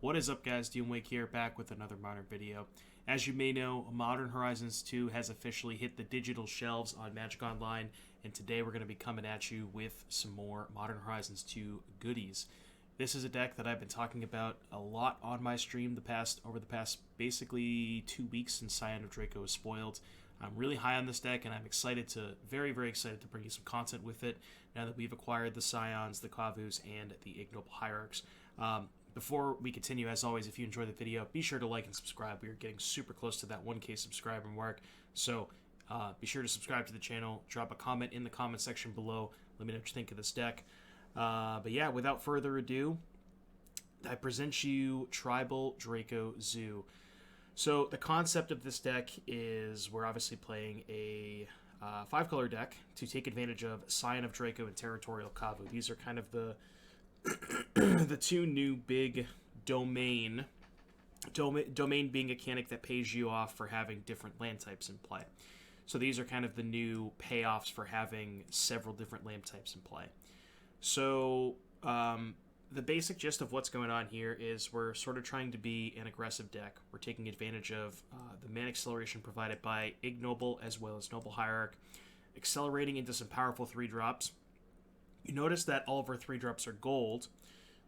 What is up, guys? Doomwake here, back with another Modern video. As you may know, Modern Horizons 2 has officially hit the digital shelves on Magic Online, and today we're going to be coming at you with some more Modern Horizons 2 goodies. This is a deck that I've been talking about a lot on my stream over the past basically 2 weeks since Scion of Draco was spoiled. I'm really high on this deck, and I'm very, very excited to bring you some content with it now that we've acquired the Scions, the Kavus, and the Ignoble Hierarchs. Before we continue, as always, if you enjoyed the video, be sure to like and subscribe. We are getting super close to that 1K subscriber mark, so be sure to subscribe to the channel. Drop a comment in the comment section below. Let me know what you think of this deck. But yeah, without further ado, I present you Tribal Draco Zoo. So the concept of this deck is we're obviously playing a 5-color deck to take advantage of Scion of Draco and Territorial Kavu. These are kind of the the two new big domain being a mechanic that pays you off for having different land types in play. So these are kind of the new payoffs for having several different land types in play. So the basic gist of what's going on here is we're sort of trying to be an aggressive deck. We're taking advantage of the mana acceleration provided by Ignoble as well as Noble Hierarch, accelerating into some powerful 3-drops. You notice that all of our 3-drops are gold.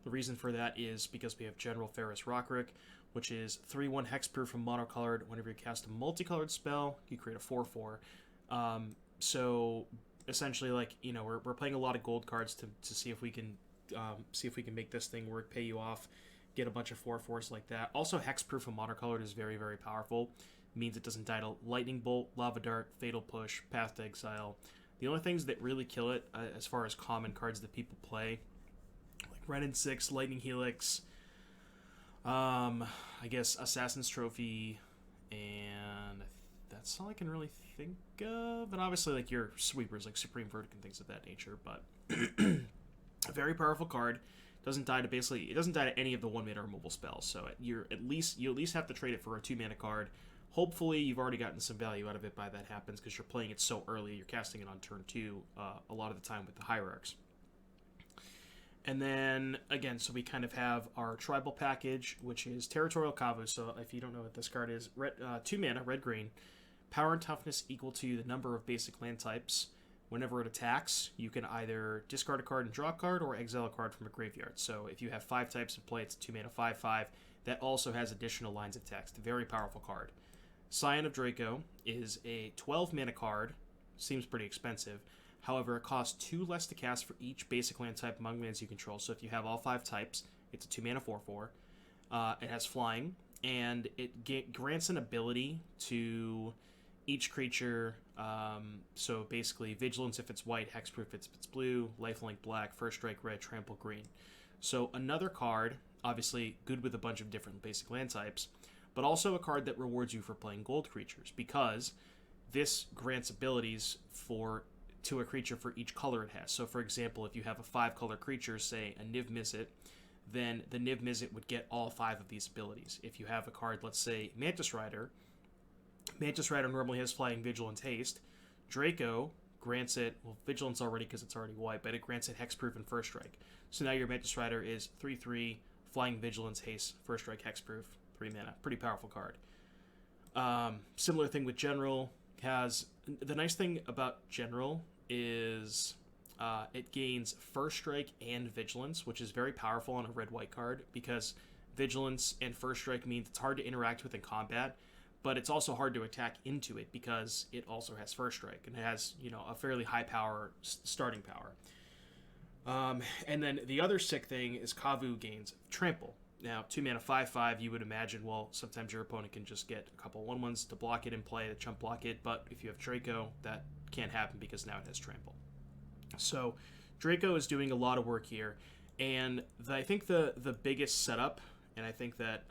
The reason for that is because we have General Ferrous Rockrick, which is 3/1 hexproof and monocolored. Whenever you cast a multicolored spell, you create a 4/4. So essentially, like, you know, we're playing a lot of gold cards to see if we can make this thing work, pay you off, get a bunch of 4/4s like that. Also, hexproof and monocolored is very, very powerful. It means it doesn't die to Lightning Bolt, Lava Dart, Fatal Push, Path to Exile. The only things that really kill it, as far as common cards that people play, like Ren 6, Lightning Helix, I guess Assassin's Trophy, and that's all I can really think of. And obviously, like, your sweepers, like Supreme Verdict and things of that nature. But a very powerful card. It doesn't die to any of the 1-mana removal spells. So you at least have to trade it for a 2-mana card. Hopefully, you've already gotten some value out of it by that happens, because you're playing it so early. You're casting it on turn 2 a lot of the time with the Hierarchs. And then, again, so we kind of have our Tribal package, which is Territorial Kavu. So if you don't know what this card is, 2 mana, red-green. Power and toughness equal to the number of basic land types. Whenever it attacks, you can either discard a card and draw a card, or exile a card from a graveyard. So if you have 5 types in play, it's a 2-mana 5/5. That also has additional lines of text. Very powerful card. Scion of Draco is a 12-mana card. Seems pretty expensive. However, it costs 2 less to cast for each basic land type among lands you control. So if you have all 5 types, it's a 2-mana 4/4. It has flying, and it grants an ability to each creature. So basically, Vigilance if it's white, Hexproof if it's blue, Lifelink black, First Strike red, Trample green. So another card, obviously good with a bunch of different basic land types, but also a card that rewards you for playing gold creatures, because this grants abilities to a creature for each color it has. So for example, if you have a 5-color creature, say a Niv Mizzet, then the Niv Mizzet would get all 5 of these abilities. If you have a card, let's say Mantis Rider normally has Flying, Vigilance, Haste. Draco grants it, well, Vigilance already because it's already white, but it grants it Hexproof and First Strike. So now your Mantis Rider is 3/3, Flying, Vigilance, Haste, First Strike, Hexproof, 3 mana. Pretty powerful card. Similar thing with General. The nice thing about General is it gains First Strike and Vigilance, which is very powerful on a red-white card, because Vigilance and First Strike means it's hard to interact with in combat, but it's also hard to attack into it because it also has First Strike, and it has, you know, a fairly high power starting power. And then the other sick thing is Kavu gains Trample. Now, 2-mana 5/5, you would imagine, well, sometimes your opponent can just get a couple 1/1s to block it in play, to chump block it, but if you have Draco, that can't happen because now it has Trample. So Draco is doing a lot of work here, and I think the biggest setup, and I think that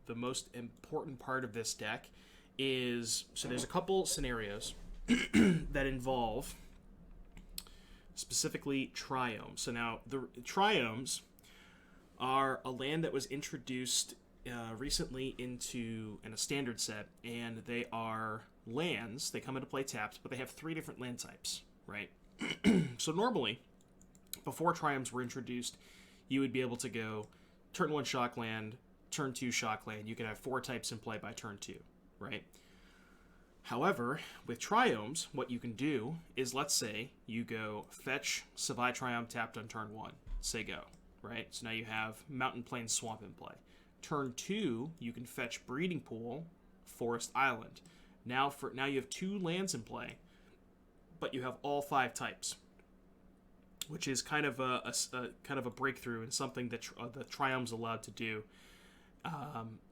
the most important part of this deck is, so there's a couple scenarios that involve specifically Triomes. So now, the Triomes are a land that was introduced recently in a standard set, and they are lands. They come into play tapped, but they have 3 different land types, right? So normally, before Triomes were introduced, you would be able to go turn 1 Shockland, turn 2 Shockland. You can have 4 types in play by turn 2, right? However, with Triomes, what you can do is, let's say you go fetch Savai Triome tapped on turn 1. Say go, right? So now you have Mountain Plain Swamp in play. Turn 2, you can fetch Breeding Pool, Forest Island. Now you have 2 lands in play, but you have all 5 types, which is kind of a breakthrough and something that the Triome's allowed to do,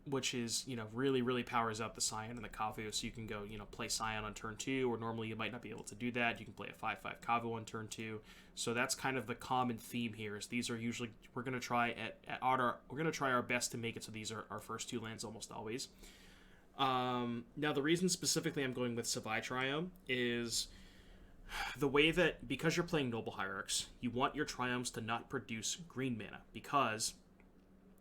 which is, really, really powers up the Scion and the Kavu. So you can go, play Scion on turn 2, or normally you might not be able to do that. You can play a 5/5 Kavu on turn 2. So that's kind of the common theme here. Is these are usually, we're going to try our best to make it so these are our first 2 lands almost always. Now the reason specifically I'm going with Savai Triome is the way that, because you're playing Noble Hierarchs, you want your Triomes to not produce green mana, because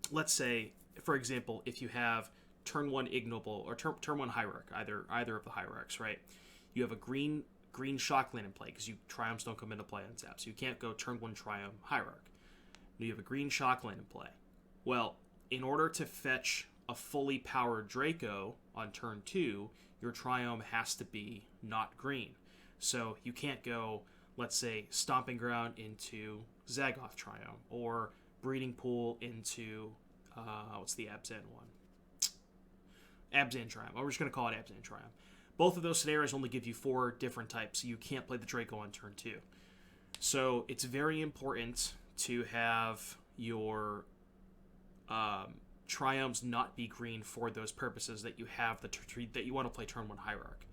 let's say, for example, if you have turn 1 Ignoble or turn 1 Hierarch, either of the Hierarchs, right? You have a green Shockland in play, because Triomes don't come into play on tap, so you can't go turn 1 Triome Hierarch. You have a green Shockland in play. Well, in order to fetch a fully powered Draco on turn 2, your Triome has to be not green. So you can't go, let's say, Stomping Ground into Zagoth Triome, or Breeding Pool into, what's the Abzan one? Abzan Triome. We're just going to call it Abzan Triome. Both of those scenarios only give you 4 different types, so you can't play the Draco on turn 2. So it's very important to have your Triomes not be green for those purposes, that you have that you want to play turn 1 Hierarch.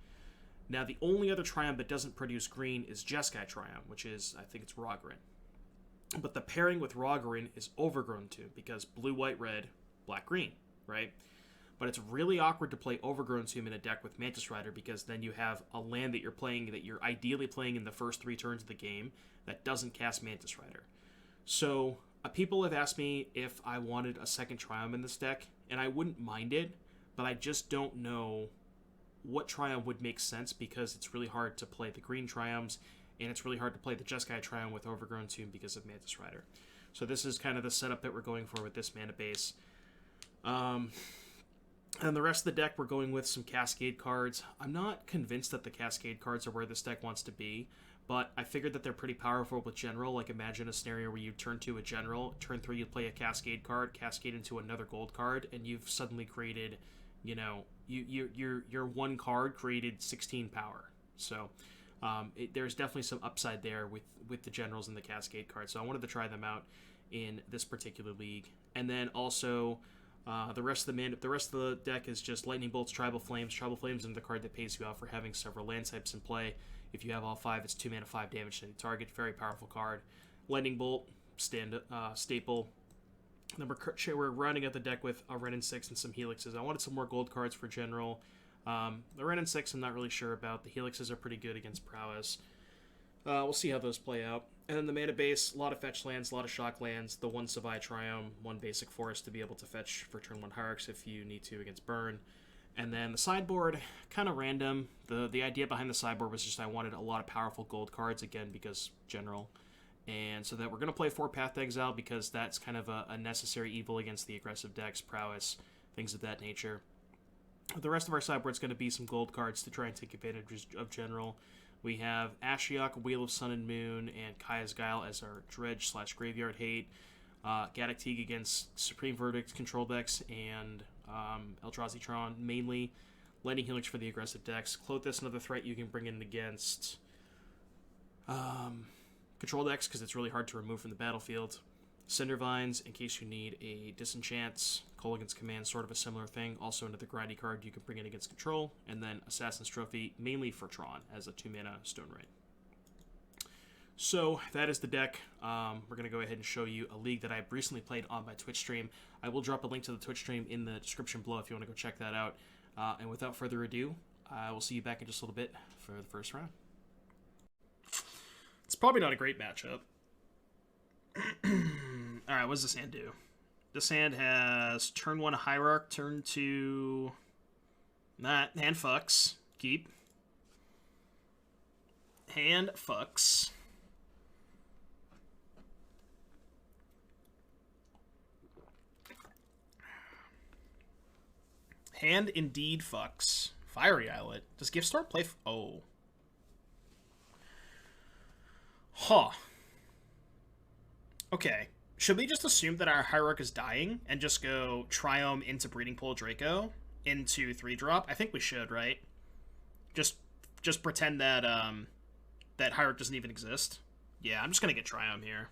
Now, the only other Triome that doesn't produce green is Jeskai Triome, which is, I think it's Rogarin. But the pairing with Rogarin is Overgrown Tomb, because blue, white, red, black, green, right? But it's really awkward to play Overgrown Tomb in a deck with Mantis Rider, because then you have a land that you're ideally playing in the first 3 turns of the game that doesn't cast Mantis Rider. So, people have asked me if I wanted a second Triome in this deck, and I wouldn't mind it, but I just don't know what Triome would make sense, because it's really hard to play the green Triomes, and it's really hard to play the Jeskai Triome with Overgrown Tomb because of Mantis Rider. So this is kind of the setup that we're going for with this mana base. And the rest of the deck, we're going with some Cascade cards. I'm not convinced that the Cascade cards are where this deck wants to be, but I figured that they're pretty powerful with General. Like, imagine a scenario where you turn 2 a General, turn 3 you play a Cascade card, Cascade into another gold card, and you've suddenly created, your one card created 16 power. So there's definitely some upside there with the Generals and the Cascade cards. So I wanted to try them out in this particular league. And then also, the rest of the deck is just Lightning Bolts, Tribal Flames. Tribal Flames is the card that pays you out for having several land types in play. If you have all 5, it's 2 mana, 5 damage to any target. Very powerful card. Lightning Bolt, staple. Then we're rounding out the deck with a Ren and 6 and some Helixes. I wanted some more gold cards for General. The Ren and 6 I'm not really sure about. The Helixes are pretty good against Prowess. We'll see how those play out. And then the mana base, a lot of fetch lands, a lot of shock lands, the 1 Savai Triome, 1 basic forest to be able to fetch for turn 1 Hierarchs if you need to against Burn. And then the sideboard, kind of random. The idea behind the sideboard was just I wanted a lot of powerful gold cards, again, because General. And so that we're going to play 4 Path Exile, because that's kind of a necessary evil against the aggressive decks, Prowess, things of that nature. The rest of our sideboard is going to be some gold cards to try and take advantage of General. We have Ashiok, Wheel of Sun and Moon, and Kaya's Guile as our dredge/graveyard hate. Gaddock Teague against Supreme Verdict control decks, and Eldrazi Tron mainly. Lightning Helix for the aggressive decks. Clothis, another threat you can bring in against control decks, because it's really hard to remove from the battlefield. Cindervines, in case you need a Disenchants. Kolaghan's Command, sort of a similar thing. Also another grindy card you can bring in against control. And then Assassin's Trophy, mainly for Tron, as a 2-mana Stone Rain. So, that is the deck. We're going to go ahead and show you a league that I recently played on my Twitch stream. I will drop a link to the Twitch stream in the description below if you want to go check that out. And without further ado, I will see you back in just a little bit for the first round. It's probably not a great matchup. Alright, what does this hand do? This hand has turn 1 Hierarch, turn 2... That hand fucks. Keep. Hand fucks. Hand indeed fucks. Fiery Islet. Does Giftstorm play... Oh. Huh. Okay. Should we just assume that our Hierarch is dying and just go Triome into Breeding Pool Draco into 3-drop? I think we should, right? Just pretend that that Hierarch doesn't even exist. Yeah, I'm just gonna get Triome here.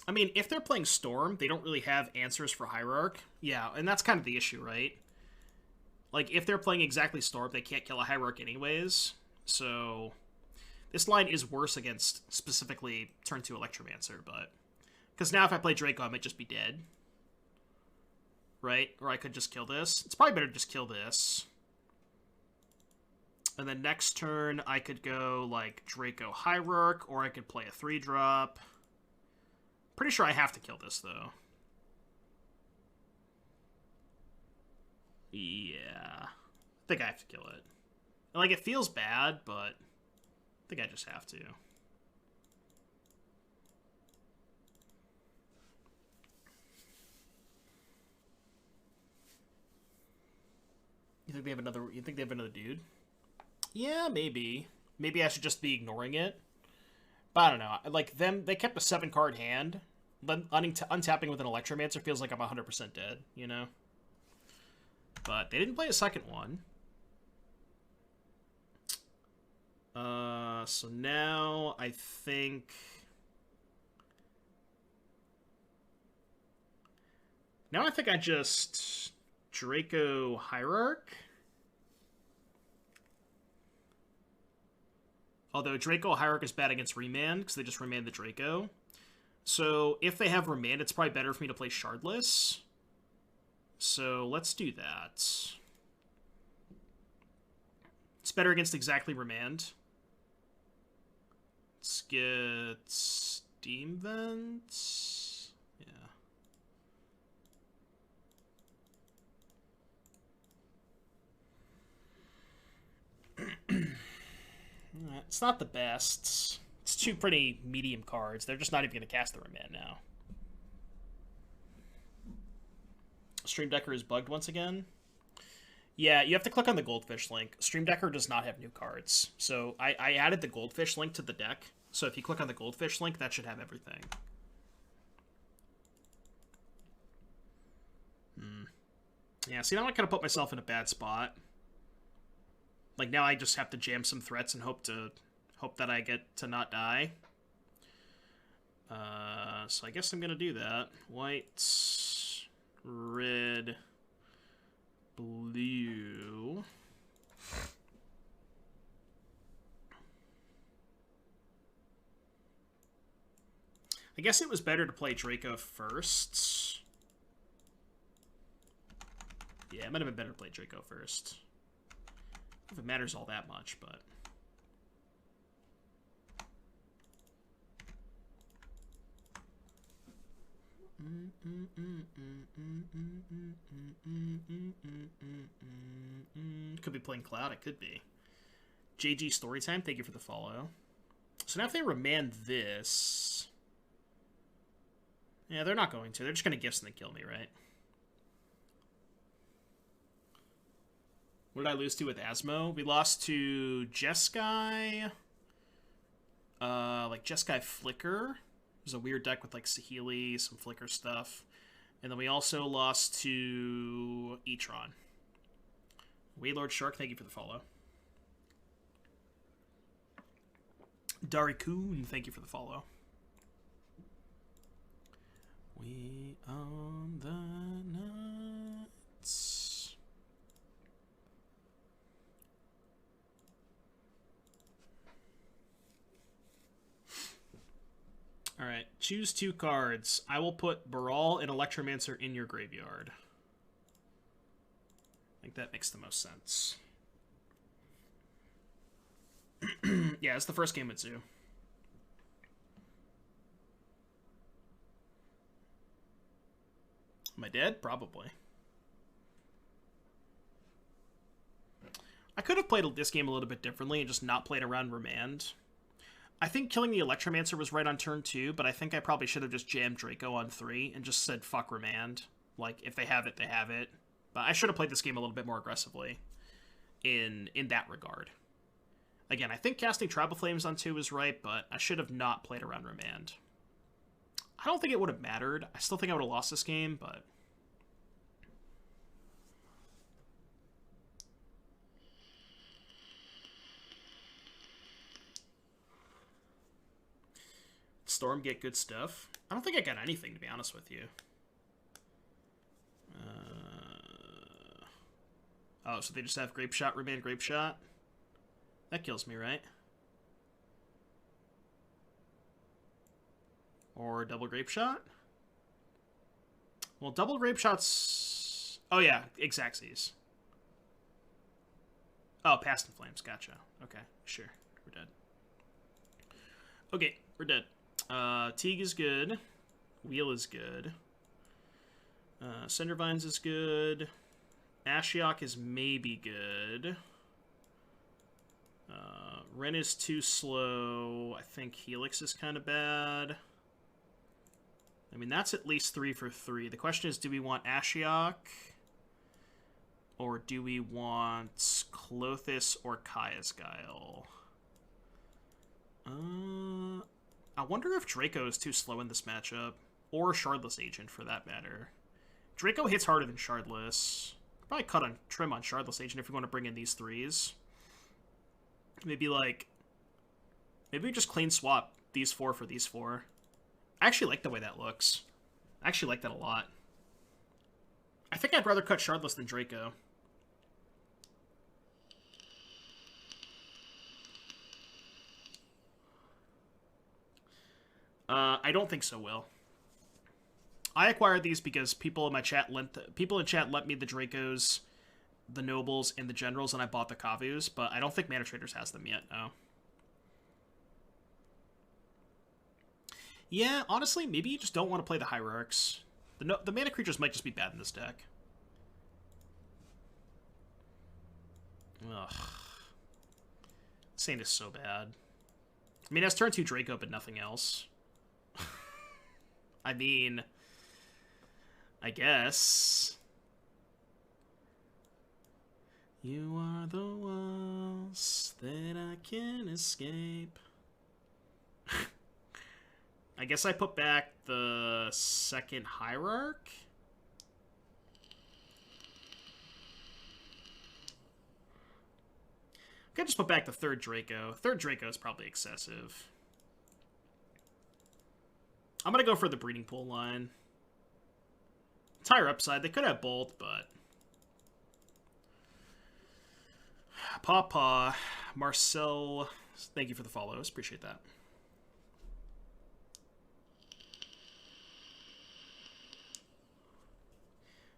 I mean, if they're playing Storm, they don't really have answers for Hierarch. Yeah, and that's kind of the issue, right? Like, if they're playing exactly Storm, they can't kill a Hierarch anyways. So, this line is worse against, specifically, turn 2 Electromancer, but... Because now if I play Draco, I might just be dead. Right? Or I could just kill this. It's probably better to just kill this. And then next turn, I could go, like, Draco Hierarch, or I could play a 3-drop. Pretty sure I have to kill this, though. Yeah. I think I have to kill it. Like, it feels bad, but I think I just have to. You think they have another dude? Yeah, maybe. Maybe I should just be ignoring it. But I don't know. Like, they kept a 7-card hand. Then untapping with an Electromancer feels like I'm 100% dead, you know? But they didn't play a second one. So now I think... Now I think I just Draco Hierarch. Although Draco Hierarch is bad against Remand, because they just remand the Draco. So if they have Remand, it's probably better for me to play Shardless. So let's do that. It's better against exactly Remand. Let's get Steam Vents. Yeah. It's not the best. It's 2 pretty medium cards. They're just not even going to cast the Remand now. Stream Decker is bugged once again. Yeah, you have to click on the Goldfish link. Stream Decker does not have new cards. So I added the Goldfish link to the deck. So if you click on the Goldfish link, that should have everything. Yeah, see, now I kind of put myself in a bad spot. Like, now I just have to jam some threats and hope that I get to not die. So I guess I'm gonna do that. White, red, blue. I guess it was better to play Draco first. Yeah, it might have been better to play Draco first. If it matters all that much, but... Could be playing Cloud, it could be. JG Storytime, thank you for the follow. So now if they remand this... Yeah, they're not going to. They're just going to Gifts and then kill me, right? What did I lose to with Asmo? We lost to Jeskai. Like Jeskai Flicker. It was a weird deck with like Saheeli, some Flicker stuff. And then we also lost to Etron. Waylord Shark, thank you for the follow. Darikun, thank you for the follow. We own the nuts. Alright, choose 2 cards. I will put Baral and Electromancer in your graveyard. I think that makes the most sense. Yeah, it's the first game with Zoo. Am I dead? Probably. I could have played this game a little bit differently and just not played around Remand. I think killing the Electromancer was right on turn 2, but I think I probably should have just jammed Draco on 3 and just said fuck Remand. Like, if they have it, they have it. But I should have played this game a little bit more aggressively in that regard. Again, I think casting Tribal Flames on 2 was right, but I should have not played around Remand. I don't think it would have mattered. I still think I would have lost this game, but... Storm get good stuff. I don't think I got anything, to be honest with you. Oh, so they just have Grape Shot, Remand, Grape Shot? That kills me, right? Or double Grape Shot? Well, double Grape Shot's... Oh, yeah, Xaxes. Oh, Past in Flames, gotcha. Okay, sure, we're dead. Okay, we're dead. Teague is good. Wheel is good. Cindervines is good. Ashiok is maybe good. Ren is too slow. I think Helix is kind of bad. I mean, that's at least 3 for 3. The question is, do we want Ashiok? Or do we want Klothys or Kaya's Guile? I wonder if Draco is too slow in this matchup. Or Shardless Agent, for that matter. Draco hits harder than Shardless. Probably cut on trim on Shardless Agent if we want to bring in these 3s. Maybe, like... Maybe we just clean swap these 4 for these 4. I actually like the way that looks. I actually like that a lot. I think I'd rather cut Shardless than Draco. I don't think so, Will. I acquired these because people in chat lent me the Dracos, the Nobles, and the Generals, and I bought the Kavus, but I don't think Mana Traders has them yet, no. Yeah, honestly, maybe you just don't want to play the Hierarchs. The mana creatures might just be bad in this deck. Ugh. Saint is so bad. I mean, it has turn 2 Draco, but nothing else. I mean... I guess. You are the walls that I can't escape. I guess I put back the second Hierarch. I could just put back the third Draco. Third Draco is probably excessive. I'm going to go for the Breeding Pool line. It's higher upside. They could have both, but... Pawpaw, Marcel, thank you for the follows. Appreciate that.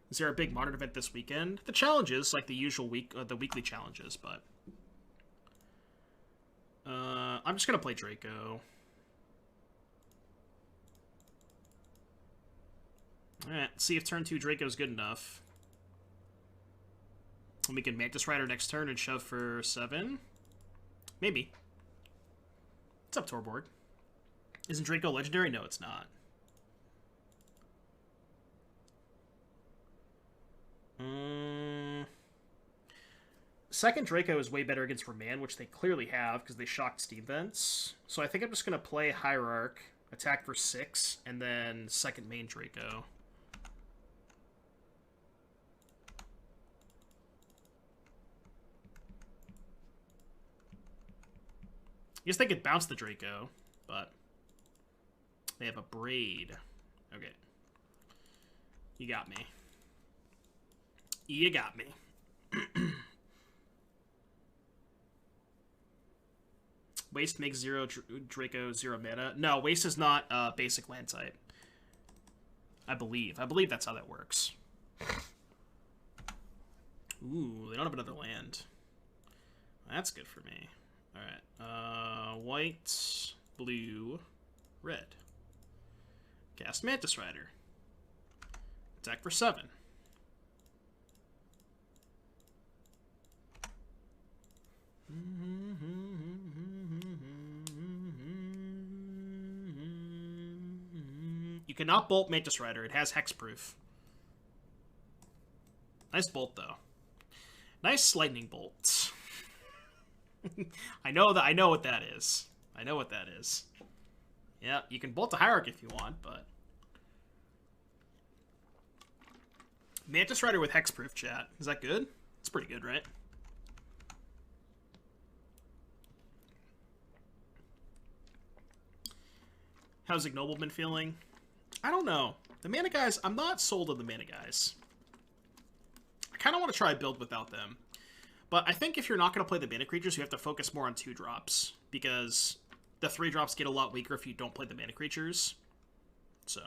Is there a big Modern event this weekend? The challenges, like the usual the weekly challenges, but... I'm just going to play Draco. Alright, see if turn 2 Draco is good enough. And we can Mantis Rider next turn and shove for 7. Maybe. What's up, Torboard? Isn't Draco legendary? No, it's not. Second Draco is way better against Remand, which they clearly have because they shocked Steam Vents. So I think I'm just going to play Hierarch, attack for 6, and then second main Draco. I guess they could bounce the Draco, but they have a Braid. Okay. You got me. You got me. Waste makes Draco 0 mana. No, Waste is not a basic land type. I believe. I believe that's how that works. Ooh, they don't have another land. That's good for me. Alright. White, blue, red. Cast Mantis Rider. Attack for 7. You cannot bolt Mantis Rider. It has hexproof. Nice bolt, though. Nice lightning bolt. I know what that is. I know what that is. Yeah, you can bolt a Hierarch if you want, but... Mantis Rider with hexproof, chat. Is that good? It's pretty good, right? How's Ignoble been feeling? I don't know. The mana guys, I'm not sold on the mana guys. I kind of want to try a build without them. But I think if you're not going to play the mana creatures, you have to focus more on 2-drops. Because the 3-drops get a lot weaker if you don't play the mana creatures. So...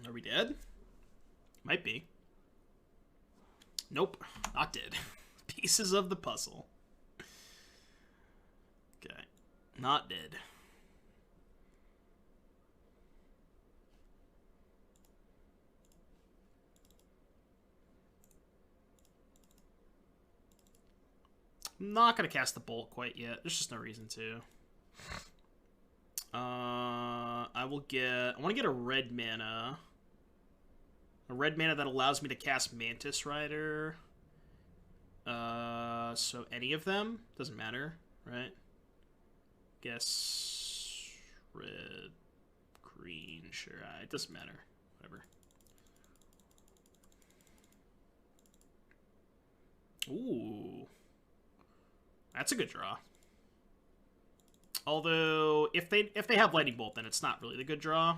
Are we dead? Might be. Nope, not dead. Pieces of the puzzle. Okay, not dead. I'm not gonna cast the bolt quite yet. There's just no reason to. I want to get a red mana. A red mana that allows me to cast Mantis Rider. So any of them? Doesn't matter, right? Guess red, green, sure. It doesn't matter. Whatever. Ooh. That's a good draw. Although, if they have Lightning Bolt, then it's not really the good draw.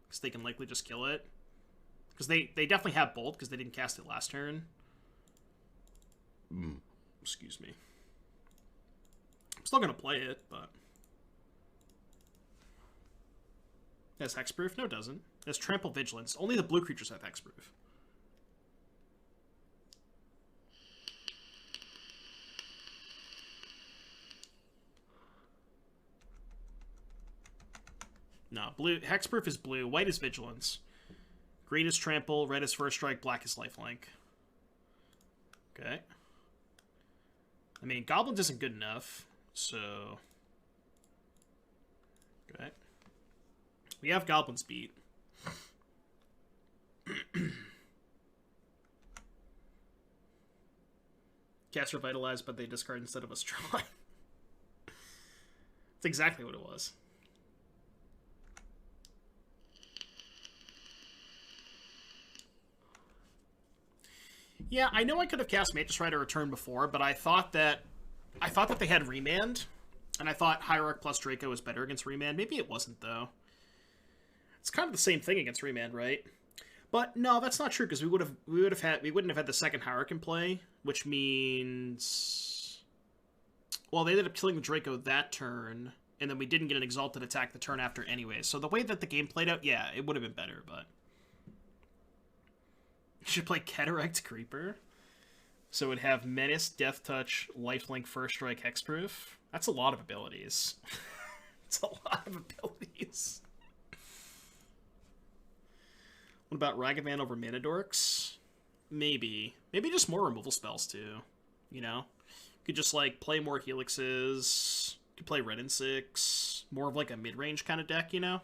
Because they can likely just kill it. Because they definitely have Bolt, because they didn't cast it last turn. Excuse me. I'm still going to play it, but... It has Hexproof? No, it doesn't. It has Trample Vigilance. Only the blue creatures have Hexproof. No, blue hexproof is blue, white is vigilance, green is trample, red is first strike, black is lifelink. Okay. I mean, goblins isn't good enough, so okay. We have goblins beat. Cast revitalized, but they discard instead of us drawing. That's exactly what it was. Yeah, I know I could have cast Mantis Rider a turn before, but I thought that they had Remand, and I thought Hierarch plus Draco was better against Remand. Maybe it wasn't, though. It's kind of the same thing against Remand, right? But no, that's not true, because we wouldn't have had the second Hierarch in play, which means, well, they ended up killing the Draco that turn, and then we didn't get an Exalted attack the turn after anyway. So the way that the game played out, yeah, it would have been better, but. Should play Cataract Creeper. So it would have Menace, Death Touch, Lifelink, First Strike, Hexproof. That's a lot of abilities. It's a lot of abilities. What about Ragavan over Mana Dorks? Maybe. Maybe just more removal spells, too. You know? You could just, like, play more Helixes. You could play Red and 6. More of, like, a mid-range kind of deck, you know?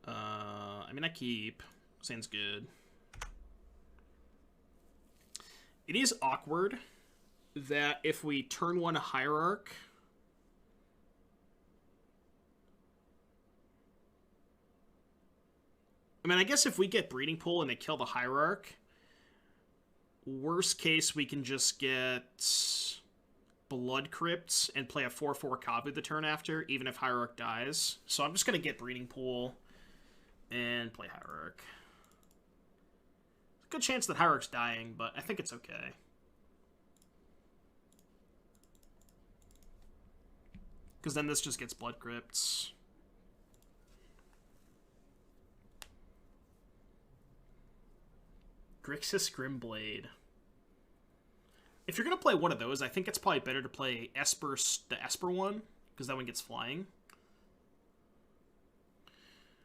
I mean, I keep. Sounds good. It is awkward that if we turn one a Hierarch, I mean, I guess if we get Breeding Pool and they kill the Hierarch, worst case we can just get Blood Crypts and play a 4/4 Kavu the turn after, even if Hierarch dies. So I'm just going to get Breeding Pool and play Hierarch. Good chance that Hierarch's dying, but I think it's okay. Because then this just gets Blood Crypts. Grixis Grimblade. If you're going to play one of those, I think it's probably better to play the Esper one, because that one gets flying.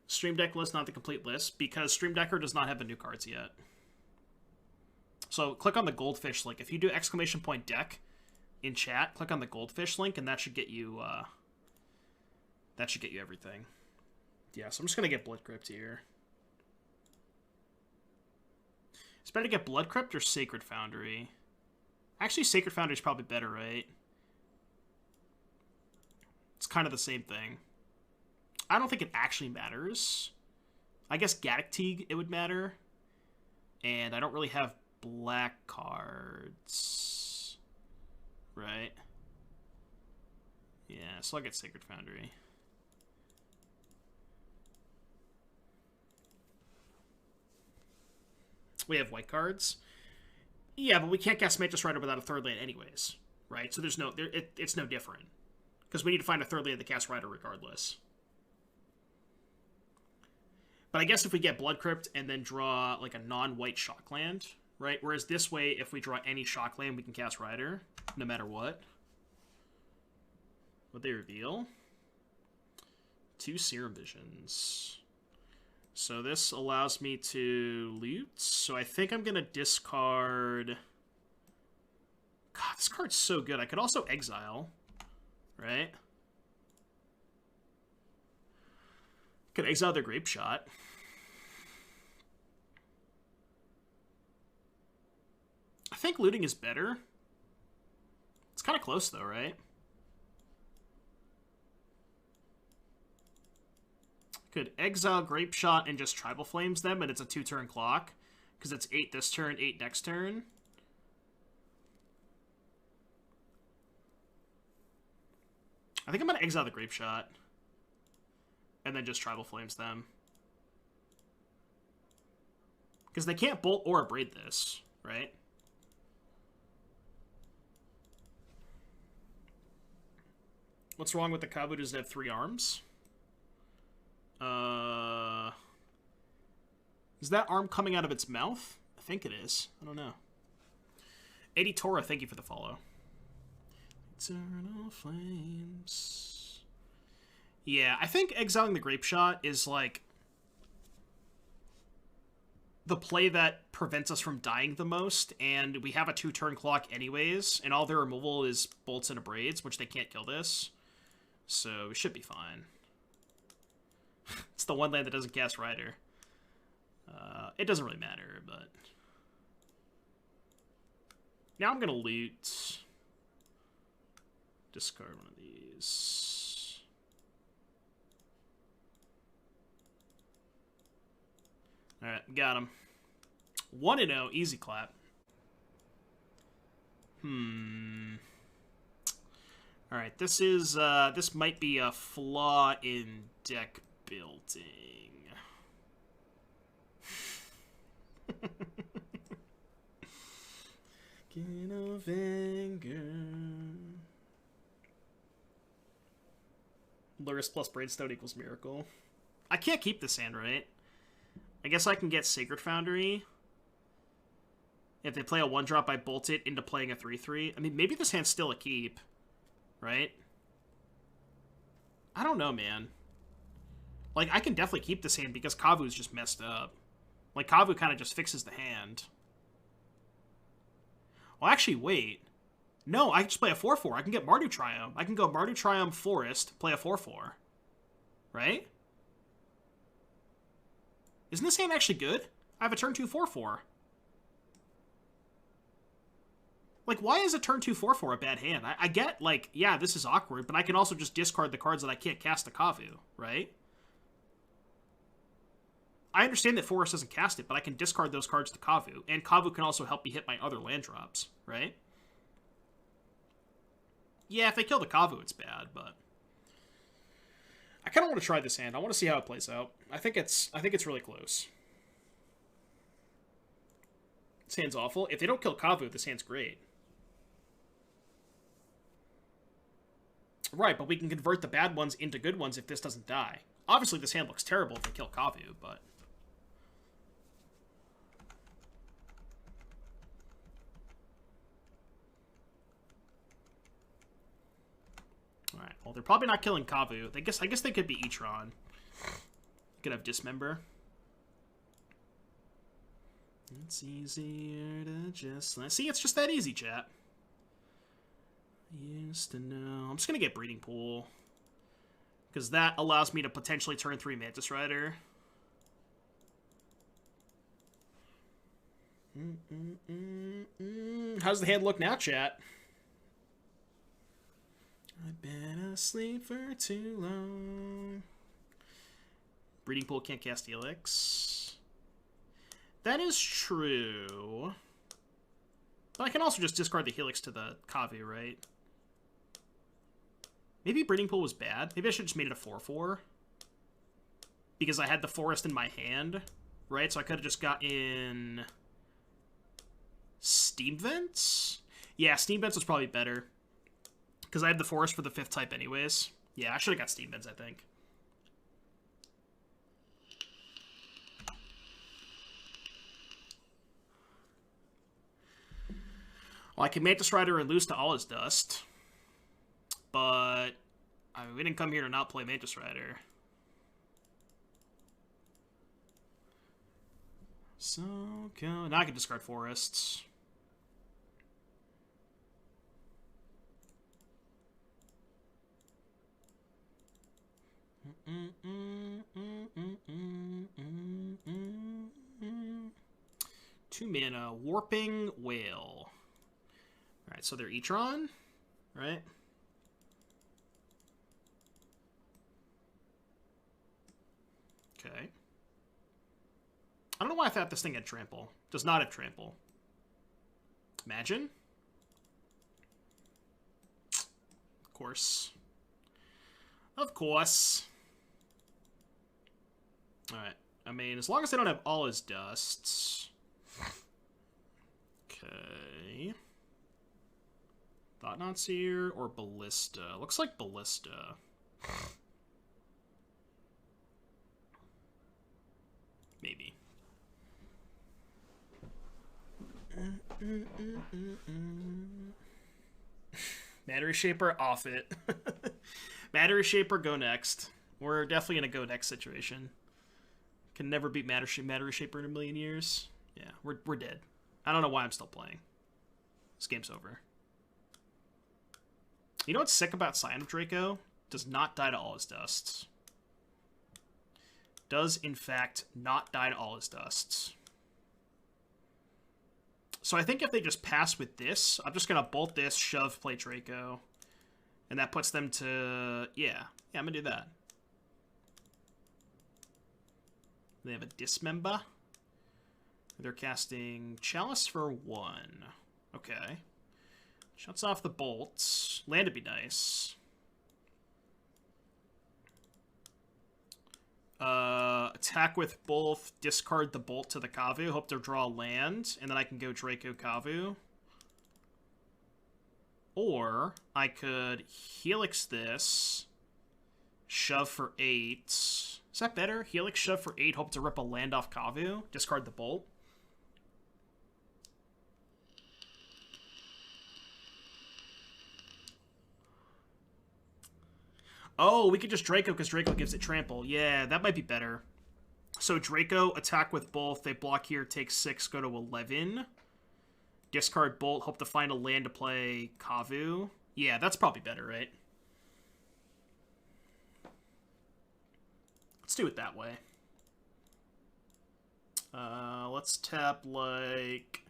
Stream Deck list, not the complete list, because Stream Decker does not have the new cards yet. So click on the goldfish link. If you do !deck in chat, click on the goldfish link, and that should get you everything. Yeah, so I'm just gonna get Blood Crypt here. It's better to get Blood Crypt or Sacred Foundry. Actually, Sacred Foundry is probably better, right? It's kind of the same thing. I don't think it actually matters. I guess Gaddock Teague, it would matter. And I don't really have black cards. Right? Yeah, so I'll get Sacred Foundry. We have white cards. Yeah, but we can't cast Mantis Rider without a third land anyways. Right? So there's no... it's no different. Because we need to find a third land to cast Rider regardless. But I guess if we get Blood Crypt and then draw like a non-white shock land, right? Whereas this way, if we draw any shock land, we can cast Rider, no matter what. What they reveal? 2 Serum Visions. So this allows me to loot. So I think I'm going to discard... God, this card's so good. I could also exile, right? Could exile their Grape Shot. I think looting is better. It's kind of close, though, right? Could exile Grape Shot and just Tribal Flames them, and it's a 2-turn clock. Because it's 8 this turn, 8 next turn. I think I'm going to exile the Grape Shot. And then just Tribal Flames them. Because they can't bolt or abrade this, right? What's wrong with the Kavu? Does it have 3 arms? Is that arm coming out of its mouth? I think it is. I don't know. Editora, thank you for the follow. Eternal Flames. Yeah, I think exiling the Grape Shot is, like, the play that prevents us from dying the most, and we have a 2-turn clock anyways, and all their removal is bolts and abrades, which they can't kill this. So, we should be fine. It's the one land that doesn't cast Rider. It doesn't really matter, but... Now I'm going to loot. Discard one of these. Alright, got him. 1-0, easy clap. Alright, this is, this might be a flaw in deck building. King of Anger. Luris plus Brainstone equals Miracle. I can't keep this hand, right? I guess I can get Sacred Foundry. If they play a 1-drop, I bolt it into playing a 3/3. I mean, maybe this hand's still a keep, right? I don't know, man. Like, I can definitely keep this hand because Kavu's just messed up. Like, Kavu kind of just fixes the hand. Well, actually, wait. No, I can just play a 4/4. I can get Mardu Triumph. I can go Mardu Triumph Forest, play a 4/4. Right? Isn't this hand actually good? I have a turn 2 4/4. Like, why is a turn 2 4/4 a bad hand? I get, like, yeah, this is awkward, but I can also just discard the cards that I can't cast to Kavu, right? I understand that Forest doesn't cast it, but I can discard those cards to Kavu, and Kavu can also help me hit my other land drops, right? Yeah, if they kill the Kavu, it's bad, but... I kind of want to try this hand. I want to see how it plays out. I think it's really close. This hand's awful. If they don't kill Kavu, this hand's great. Right, but we can convert the bad ones into good ones if this doesn't die. Obviously, this hand looks terrible if they kill Kavu, but... Alright, well, they're probably not killing Kavu. I guess they could be Etron. Could have Dismember. It's easier to just... See, it's just that easy, chat. Used to know. I'm just going to get Breeding Pool. Because that allows me to potentially turn 3 Mantis Rider. How's the hand look now, chat? I've been asleep for too long. Breeding Pool can't cast Helix. That is true. But I can also just discard the Helix to the Kavu, right? Maybe Breeding Pool was bad. Maybe I should have just made it a 4/4. Because I had the Forest in my hand, right? So I could have just got in... Steam Vents? Yeah, Steam Vents was probably better. Because I had the Forest for the 5th type anyways. Yeah, I should have got Steam Vents, I think. Well, I can Mantis Rider and lose to all his dust. But I mean, we didn't come here to not play Mantis Rider. So, go. Now I can discard Forests. Two mana, Warping Whale. Alright, so they're Etron, right? Okay. I don't know why I thought this thing had Trample. Does not have Trample. Imagine. Of course. Of course. Alright. I mean, as long as they don't have all his dusts. Okay. Thought-Knot Seer or Ballista? Looks like Ballista. Maybe. Matter Shaper, off it. Matter Shaper, go next. We're definitely in a go next situation. Can never beat Matter Shaper in a million years. Yeah, we're dead. I don't know why I'm still playing. This game's over. You know what's sick about Scion of Draco? Does not die to all his dusts. Does, in fact, not die to all his dusts. So I think if they just pass with this, I'm just going to bolt this, shove, play Draco. And that puts them to... Yeah, I'm going to do that. They have a Dismember. They're casting Chalice for 1. Okay. Shuts off the bolts. Land would be nice. Attack with both, discard the bolt to the Kavu, hope to draw land, and then I can go Draco Kavu. Or I could Helix this, shove for 8. Is that better? Helix, shove for 8, hope to rip a land off Kavu, discard the bolt. Oh, we could just Draco because Draco gives it trample. Yeah, that might be better. So Draco, attack with both. They block here, take 6, go to 11. Discard bolt, hope to find a land to play Kavu. Yeah, that's probably better, right? Let's do it that way. Let's tap like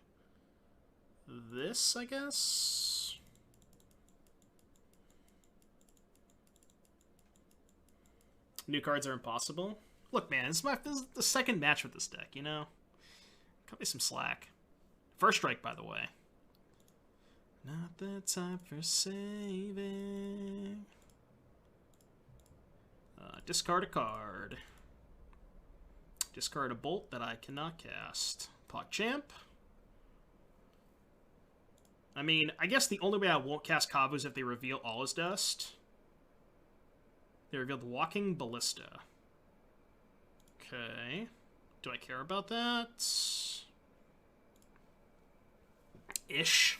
this, I guess. New cards are impossible. Look, man, this is the second match with this deck, you know? Cut me some slack. First strike, by the way. Not the time for saving. Discard a card. Discard a bolt that I cannot cast. PogChamp. I mean, I guess the only way I won't cast Kavu is if they reveal all his dust. They revealed Walking Ballista. Okay. Do I care about that? Ish.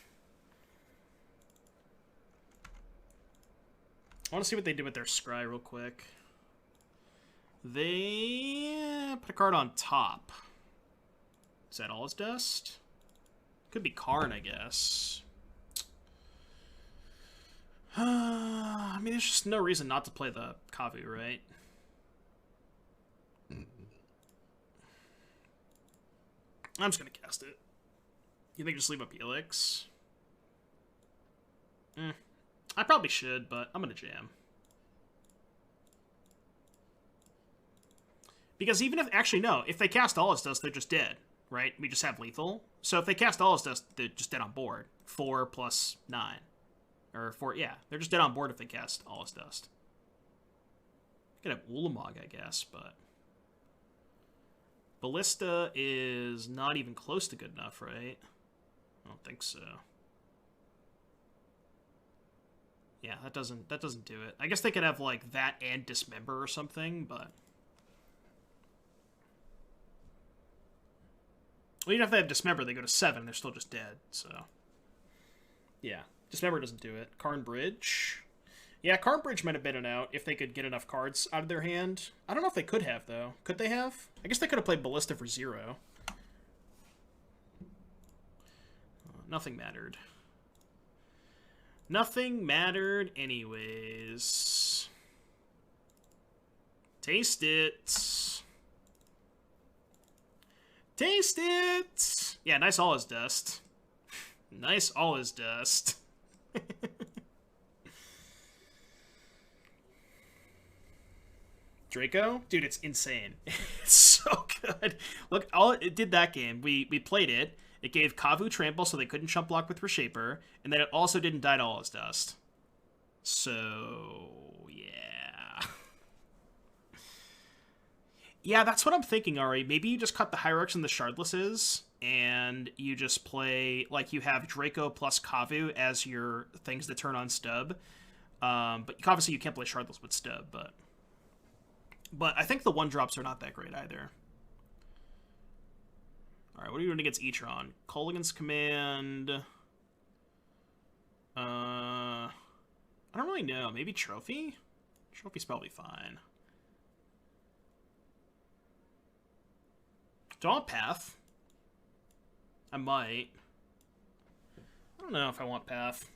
I want to see what they do with their Scry real quick. They put a card on top. Is that all his dust? Could be Karn, I guess. I mean, there's just no reason not to play the Kavu, right? I'm just gonna cast it. You think just leave up Helix? I probably should, but I'm gonna jam. Because even if... Actually, no. If they cast all his dust, they're just dead, right? We just have lethal. So if they cast all his dust, they're just dead on board. 4 plus 9. Or 4... Yeah, they're just dead on board if they cast all his dust. Could have Ulamog, I guess, but... Ballista is not even close to good enough, right? I don't think so. Yeah, that doesn't do it. I guess they could have, like, that and Dismember or something, but... Well, even if they have Dismember, they go to 7, they're still just dead, so... Yeah, Dismember doesn't do it. Karn Bridge? Yeah, Karn Bridge might have been an out if they could get enough cards out of their hand. I don't know if they could have, though. Could they have? I guess they could have played Ballista for 0. Nothing mattered. Nothing mattered anyways. Taste it. Taste it! Yeah, nice all his dust. Nice all his dust. Draco? Dude, it's insane. It's so good. Look, all it did that game, we played it. It gave Kavu Trample so they couldn't chump block with Reshaper, and then it also didn't die to all his dust. So, yeah. Yeah, that's what I'm thinking, Ari. Maybe you just cut the Hierarchs and the Shardlesses, and you just play, like, you have Draco plus Kavu as your things that turn on Stub. But obviously you can't play Shardless with Stub, but I think the 1-drops are not that great either. Alright, what are you doing against Etron? Kolaghan's Command... I don't really know. Maybe Trophy? Trophy's probably fine. Do I want Path? I might. I don't know if I want Path.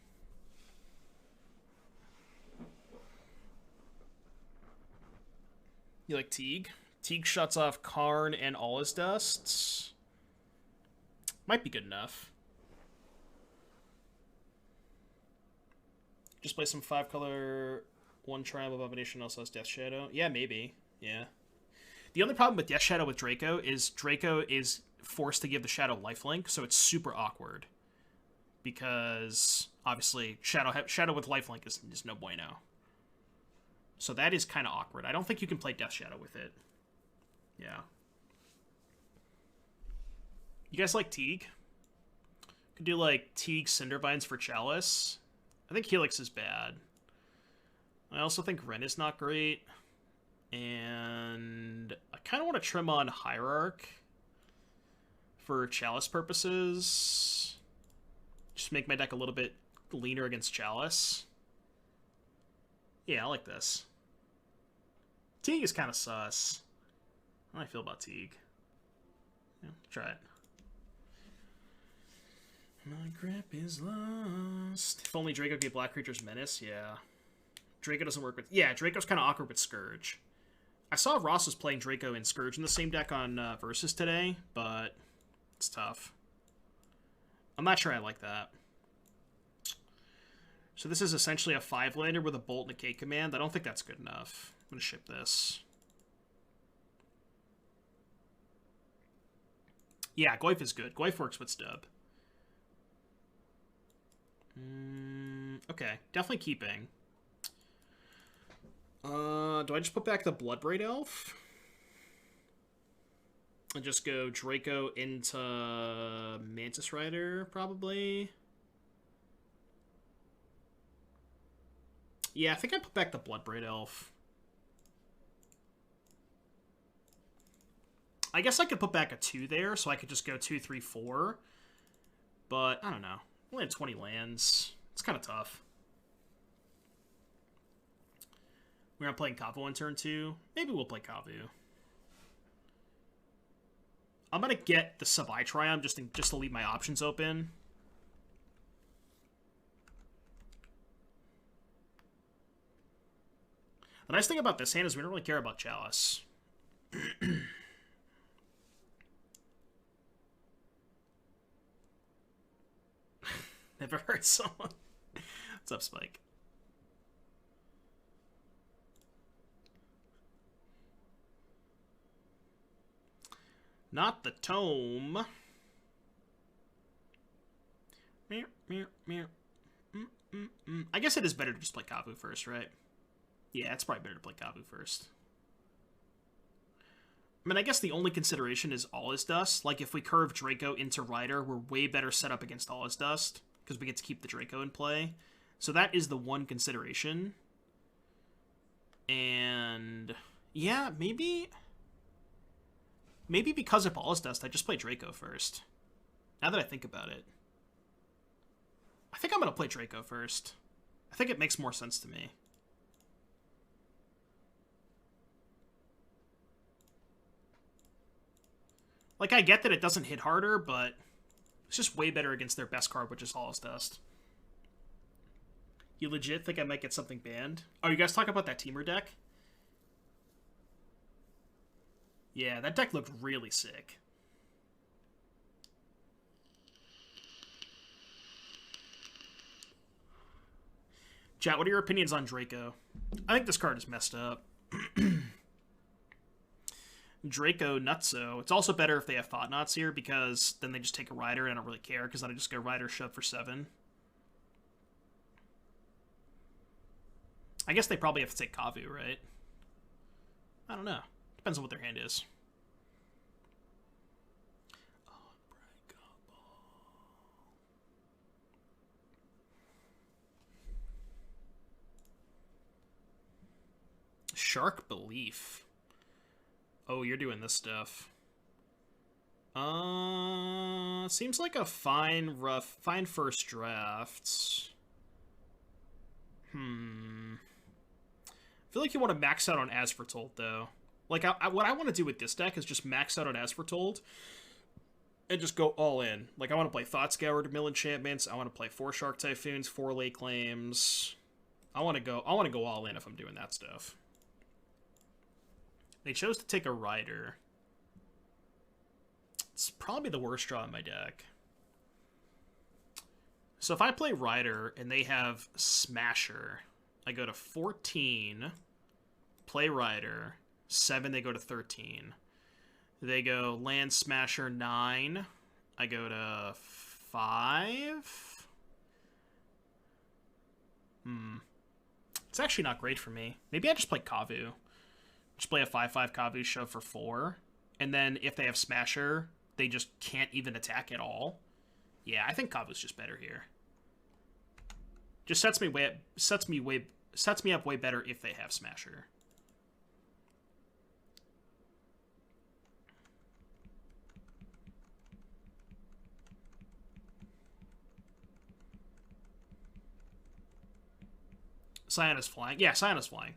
You like Teague? Teague shuts off Karn and all his dusts. Might be good enough. Just play some 5-color, 1 Triumph Abomination, also has Death Shadow. Yeah, maybe. Yeah. The only problem with Death Shadow with Draco is forced to give the Shadow lifelink, so it's super awkward. Because, obviously, Shadow with lifelink is no bueno. So that is kind of awkward. I don't think you can play Death Shadow with it. Yeah. You guys like Teague? Could do, like, Teague Cindervines for Chalice. I think Helix is bad. I also think Ren is not great. And I kind of want to trim on Hierarch for Chalice purposes. Just make my deck a little bit leaner against Chalice. Yeah, I like this. Teague is kind of sus. How do I feel about Teague? Yeah, try it. My grip is lost. If only Draco gave Black Creatures Menace, yeah. Draco doesn't work with... Yeah, Draco's kind of awkward with Scourge. I saw Ross was playing Draco and Scourge in the same deck on Versus today, but it's tough. I'm not sure I like that. So this is essentially a 5-lander with a Bolt and a K command. I don't think that's good enough. I'm going to ship this. Yeah, Goyf is good. Goyf works with Stub. Okay, definitely keeping. Do I just put back the Bloodbraid Elf? And just go Draco into Mantis Rider, probably? Yeah, I think I put back the Bloodbraid Elf. I guess I could put back a 2 there, so I could just go 2, 3, 4. But, I don't know. Only had 20 lands. It's kind of tough. We're not playing Kavu on turn 2. Maybe we'll play Kavu. I'm gonna get the Sub-I Triumph just to leave my options open. The nice thing about this hand is we don't really care about Chalice. Never hurt someone. What's up, Spike? Not the tome. I guess it is better to just play Kavu first, right? Yeah, it's probably better to play Kavu first. I mean, I guess the only consideration is All Is Dust. Like, if we curve Draco into Rider, we're way better set up against All Is Dust, because we get to keep the Draco in play. So that is the one consideration. And yeah, maybe because of All Is Dust, I just play Draco first. Now that I think about it. I think I'm going to play Draco first. I think it makes more sense to me. Like, I get that it doesn't hit harder, but it's just way better against their best card, which is All Is Dust. You legit think I might get something banned? Oh, you guys talk about that Teamer deck? Yeah, that deck looked really sick. Chat, what are your opinions on Draco? I think this card is messed up. Draco Nutso. It's also better if they have Thought Knots here, because then they just take a Rider, and I don't really care, because then I just go Rider shove for 7. I guess they probably have to take Kavu, right? I don't know. Depends on what their hand is. Shark Belief. Oh, you're doing this stuff. Seems like a fine first draft. I feel like you want to max out on As Foretold, though. Like, what I want to do with this deck is just max out on As Foretold and just go all in. Like, I want to play Thought Scour to mill enchantments. I want to play 4 Shark Typhoons, 4 Lake Claims. I want to go all in if I'm doing that stuff. They chose to take a Rider. It's probably the worst draw in my deck. So if I play Rider and they have Smasher, I go to 14, play Rider, 7, they go to 13. They go Land Smasher 9, I go to 5. It's actually not great for me. Maybe I just play Kavu. Just play a 5/5 Kavu, shove for 4. And then if they have Smasher, they just can't even attack at all. Yeah, I think Kavu's just better here. Just sets me up way better if they have Smasher. Scion is flying. Yeah, Scion is flying.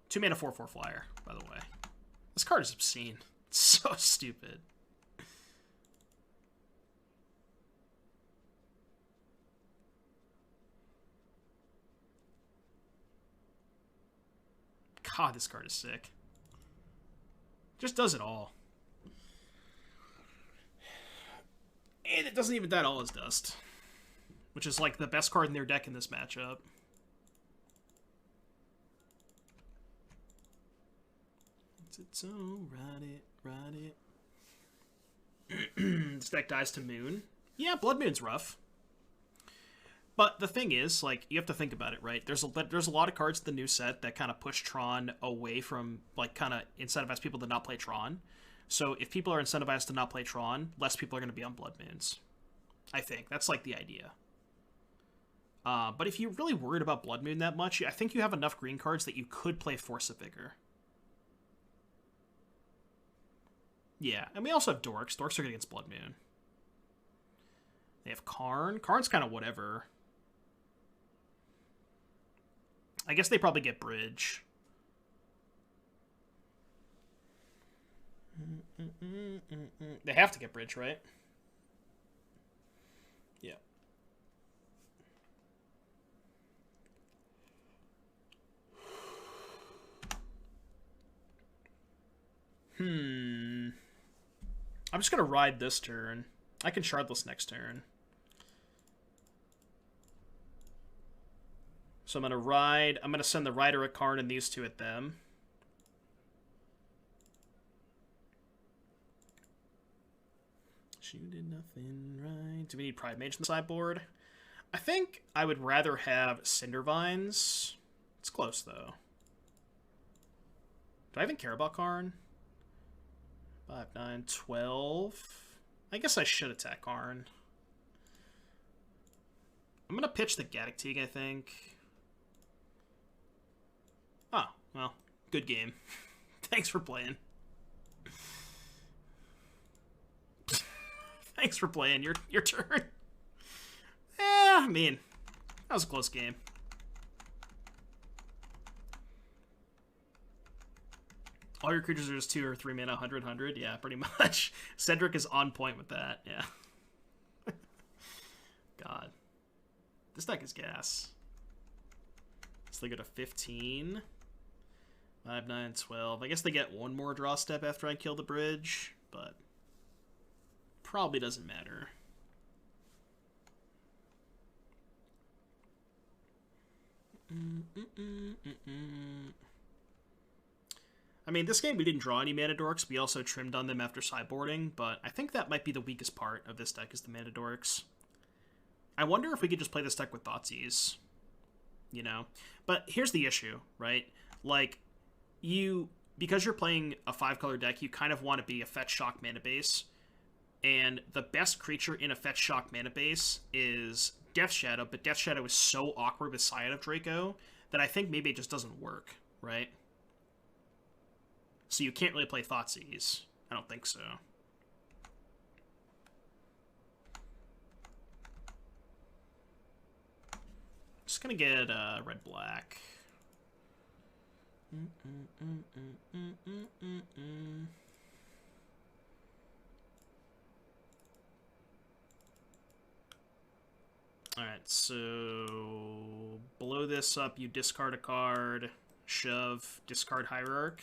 2 mana 4/4 flyer, by the way. This card is obscene. It's so stupid. God, this card is sick. Just does it all. And it doesn't even die All Is Dust, which is like the best card in their deck in this matchup. It's ride it. This deck dies to Moon. Yeah, Blood Moon's rough. But the thing is, like, you have to think about it, right? There's a lot of cards in the new set that kind of push Tron away from, like, kind of incentivize people to not play Tron. So if people are incentivized to not play Tron, less people are going to be on Blood Moons. I think. That's, like, the idea. But if you're really worried about Blood Moon that much, I think you have enough green cards that you could play Force of Vigor. Yeah, and we also have Dorks. Dorks are good against Blood Moon. They have Karn. Karn's kind of whatever. I guess they probably get bridge. They have to get bridge, right? Yeah. I'm just going to ride this turn. I can shardless next turn. So I'm going to ride. I'm going to send the rider at Karn and these two at them. You did nothing right. Do we need Pride Mage in the sideboard? I think I would rather have Cindervines. It's close, though. Do I even care about Karn? 5, 9, 12. I guess I should attack Karn. I'm going to pitch the Gaddock, I think. Oh, well, good game. Thanks for playing. Thanks for playing. Your turn. I mean, that was a close game. All your creatures are just 2 or 3 mana, 100, 100. Yeah, pretty much. Cedric is on point with that. Yeah. God. This deck is gas. So they go to 15. 5, 9, 12. I guess they get one more draw step after I kill the bridge, but probably doesn't matter. I mean, this game we didn't draw any mana dorks. We also trimmed on them after sideboarding, but I think that might be the weakest part of this deck is the mana dorks. I wonder if we could just play this deck with Thoughtseize, you know? But here's the issue, right? Like, because you're playing a 5-color deck, you kind of want to be a fetch shock mana base. And the best creature in a fetch shock mana base is Death Shadow, but Death Shadow is so awkward with Scion of Draco that I think maybe it just doesn't work, right? So you can't really play Thoughtseize. I don't think so. Just gonna get red-black. Alright, so blow this up, you discard a card, shove, discard Hierarch.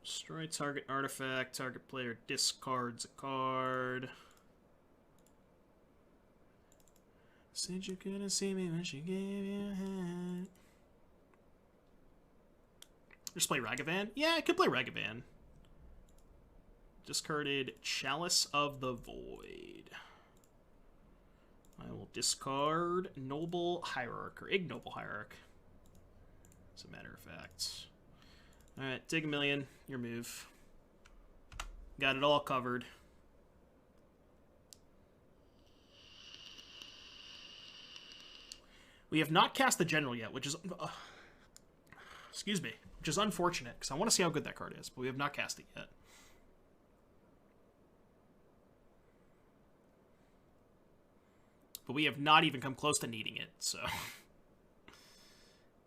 Destroy target artifact, target player discards a card. Said you couldn't see me when she gave you a hand. Just play Ragavan? Yeah, I could play Ragavan. Discarded Chalice of the Void. I will discard Noble Hierarch, or Ignoble Hierarch, as a matter of fact. Alright, dig a million, your move. Got it all covered. We have not cast the General yet, which is... excuse me. Which is unfortunate, because I want to see how good that card is, but we have not cast it yet. But we have not even come close to needing it, so...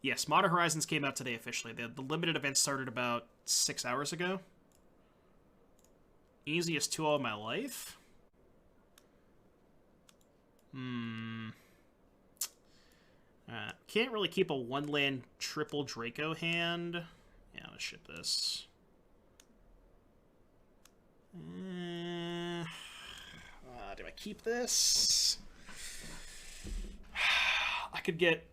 Yes, Modern Horizons came out today officially. The limited event started about 6 hours ago. Easiest 2 of my life? Can't really keep a 1-land triple Draco hand. Yeah, let's ship this. Do I keep this? I could get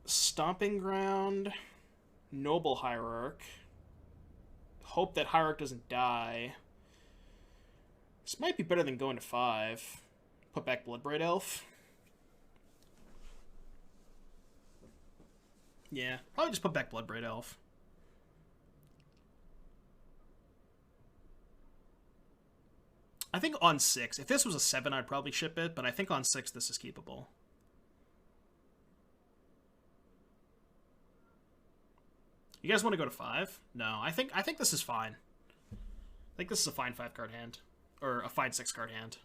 Stomping Ground, Noble Hierarch. Hope that Hierarch doesn't die. This might be better than going to 5. Put back Bloodbraid Elf. Yeah, probably just put back Bloodbraid Elf. I think on 6. If this was a 7, I'd probably ship it, but I think on 6 this is keepable. You guys want to go to 5? No, I think this is fine. I think this is a fine 5-card hand. Or a fine 6-card hand.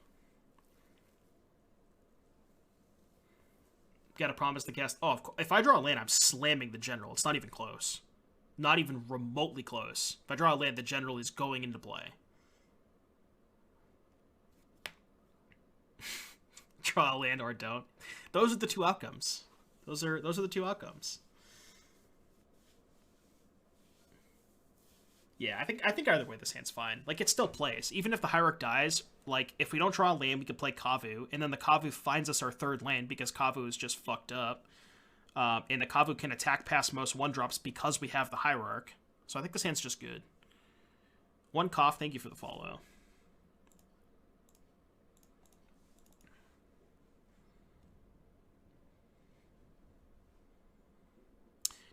Got to promise to cast... Oh, if I draw a land, I'm slamming the general. It's not even close. Not even remotely close. If I draw a land, the general is going into play. Draw a land or don't. Those are the two outcomes. Those are the two outcomes. Yeah, I think either way this hand's fine. Like, it still plays. Even if the Hierarch dies, like, if we don't draw a land, we can play Kavu, and then the Kavu finds us our third land because Kavu is just fucked up. And the Kavu can attack past most 1-drops because we have the Hierarch. So I think this hand's just good. One cough, thank you for the follow.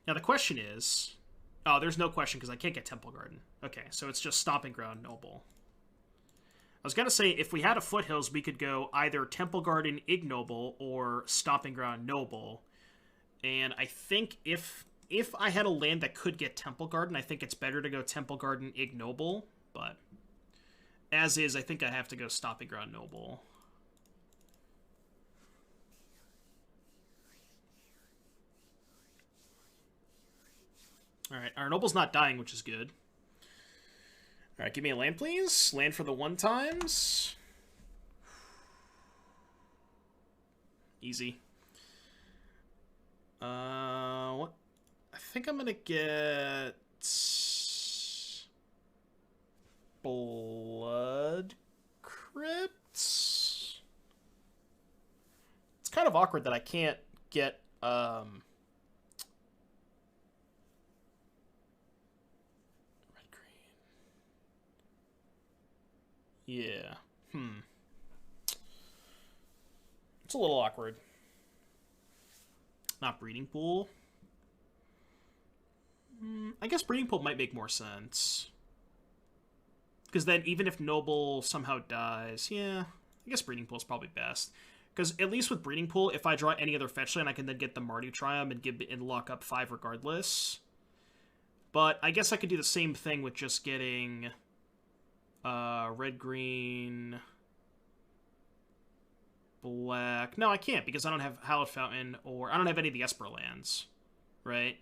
Now the question is... Oh, there's no question because I can't get Temple Garden. Okay, so it's just Stomping Ground Noble. I was going to say, if we had a Foothills, we could go either Temple Garden Ignoble or Stomping Ground Noble. And I think if I had a land that could get Temple Garden, I think it's better to go Temple Garden Ignoble. But as is, I think I have to go Stomping Ground Noble. Alright, our Noble's not dying, which is good. Alright, give me a land, please. Land for the 1-times. Easy. What? I think I'm gonna get... Blood Crypts? It's kind of awkward that I can't get, Yeah. It's a little awkward. Not Breeding Pool. I guess Breeding Pool might make more sense. Because then even if Noble somehow dies, yeah, I guess Breeding Pool is probably best. Because at least with Breeding Pool, if I draw any other fetch land, I can then get the Mardu Triumph and lock up 5 regardless. But I guess I could do the same thing with just getting... red, green, black. No, I can't because I don't have Hallowed Fountain or I don't have any of the Esper lands, right?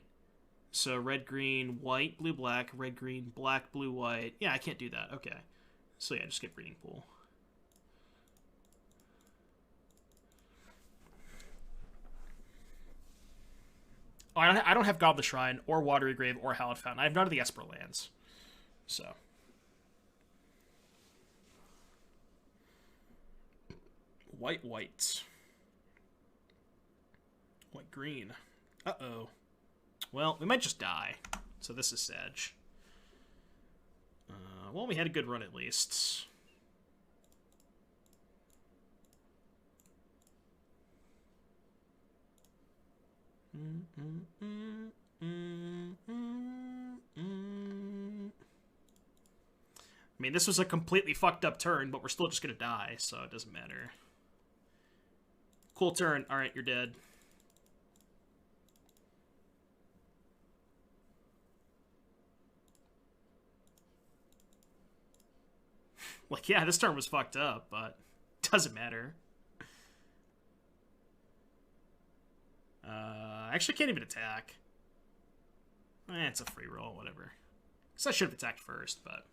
So red, green, white, blue, black, red, green, black, blue, white. Yeah, I can't do that. Okay. So yeah, just get Breeding Pool. Oh, I don't have Goblet Shrine or Watery Grave or Hallowed Fountain. I have none of the Esper lands. So... White, white. White, green. Uh-oh. Well, we might just die. So this is Sedge. Well, we had a good run at least. I mean, this was a completely fucked up turn, but we're still just gonna die, so it doesn't matter. Cool turn. Alright, you're dead. Like, yeah, this turn was fucked up, but it doesn't matter. I actually can't even attack. It's a free roll, whatever. Guess I should have attacked first, but...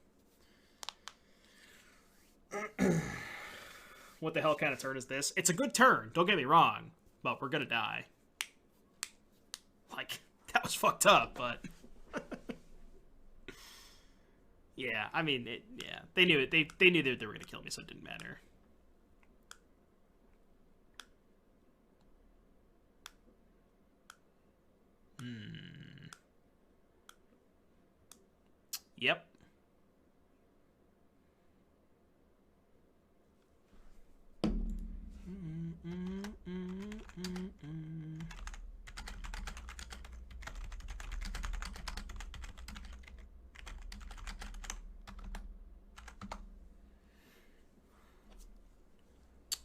What the hell kind of turn is this? It's a good turn, don't get me wrong, but we're gonna die. Like, that was fucked up, but... yeah, I mean, yeah, they knew it. They knew that they were gonna kill me, so it didn't matter. Yep.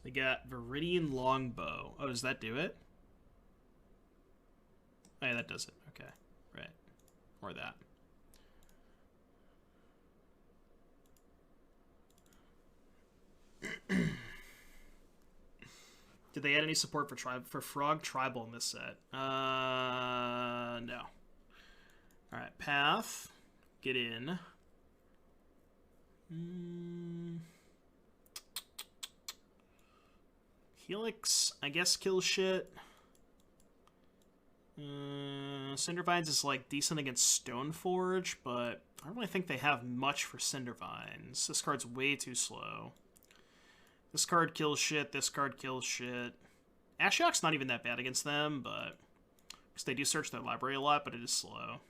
They got Viridian Longbow. Oh, does that do it? Oh, yeah, that does it. Okay. Right. Or that. Did they add any support for Frog Tribal in this set? No. Alright, Path. Get in. Helix, I guess, kills shit. Cindervines is, like, decent against Stoneforge, but I don't really think they have much for Cindervines. This card's way too slow. This card kills shit, this card kills shit. Ashiok's not even that bad against them, but... because they do search their library a lot, but it is slow.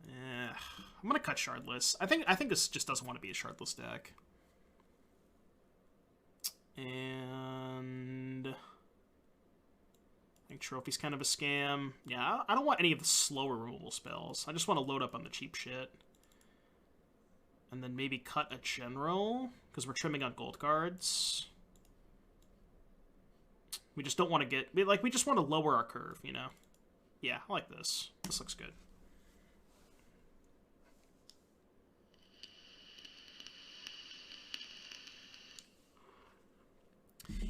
I'm gonna cut Shardless. I think this just doesn't want to be a Shardless deck. And... I think Trophy's kind of a scam. Yeah, I don't want any of the slower removal spells. I just want to load up on the cheap shit. And then maybe cut a General, because we're trimming on gold cards. We just don't want to get... we just want to lower our curve, you know? Yeah, I like this. This looks good.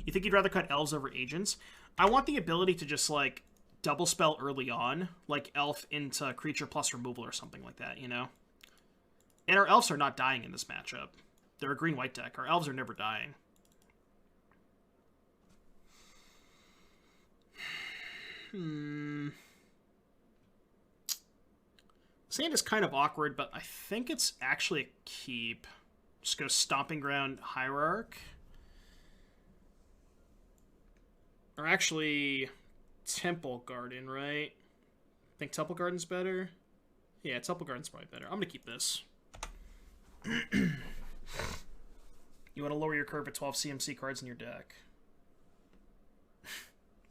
You think you'd rather cut elves over agents? I want the ability to just, like, double spell early on, like elf into creature plus removal or something like that, you know? And our elves are not dying in this matchup. They're a green-white deck. Our elves are never dying. Sand is kind of awkward, but I think it's actually a keep. Just go Stomping Ground, Hierarch. Or actually, Temple Garden, right? Think Temple Garden's better? Yeah, Temple Garden's probably better. I'm gonna keep this. You want to lower your curve at 12 CMC cards in your deck.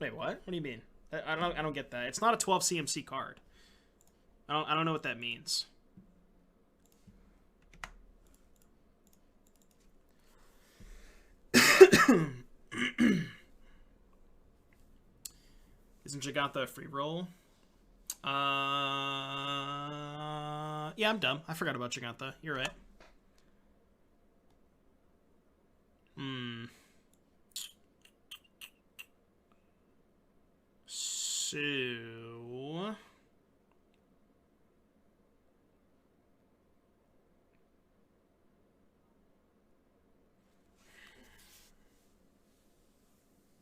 Wait, what? What do you mean? I don't get that. It's not a 12 CMC card. I don't know what that means. Isn't Jagantha a free roll? Yeah, I'm dumb. I forgot about Jagantha. You're right. So...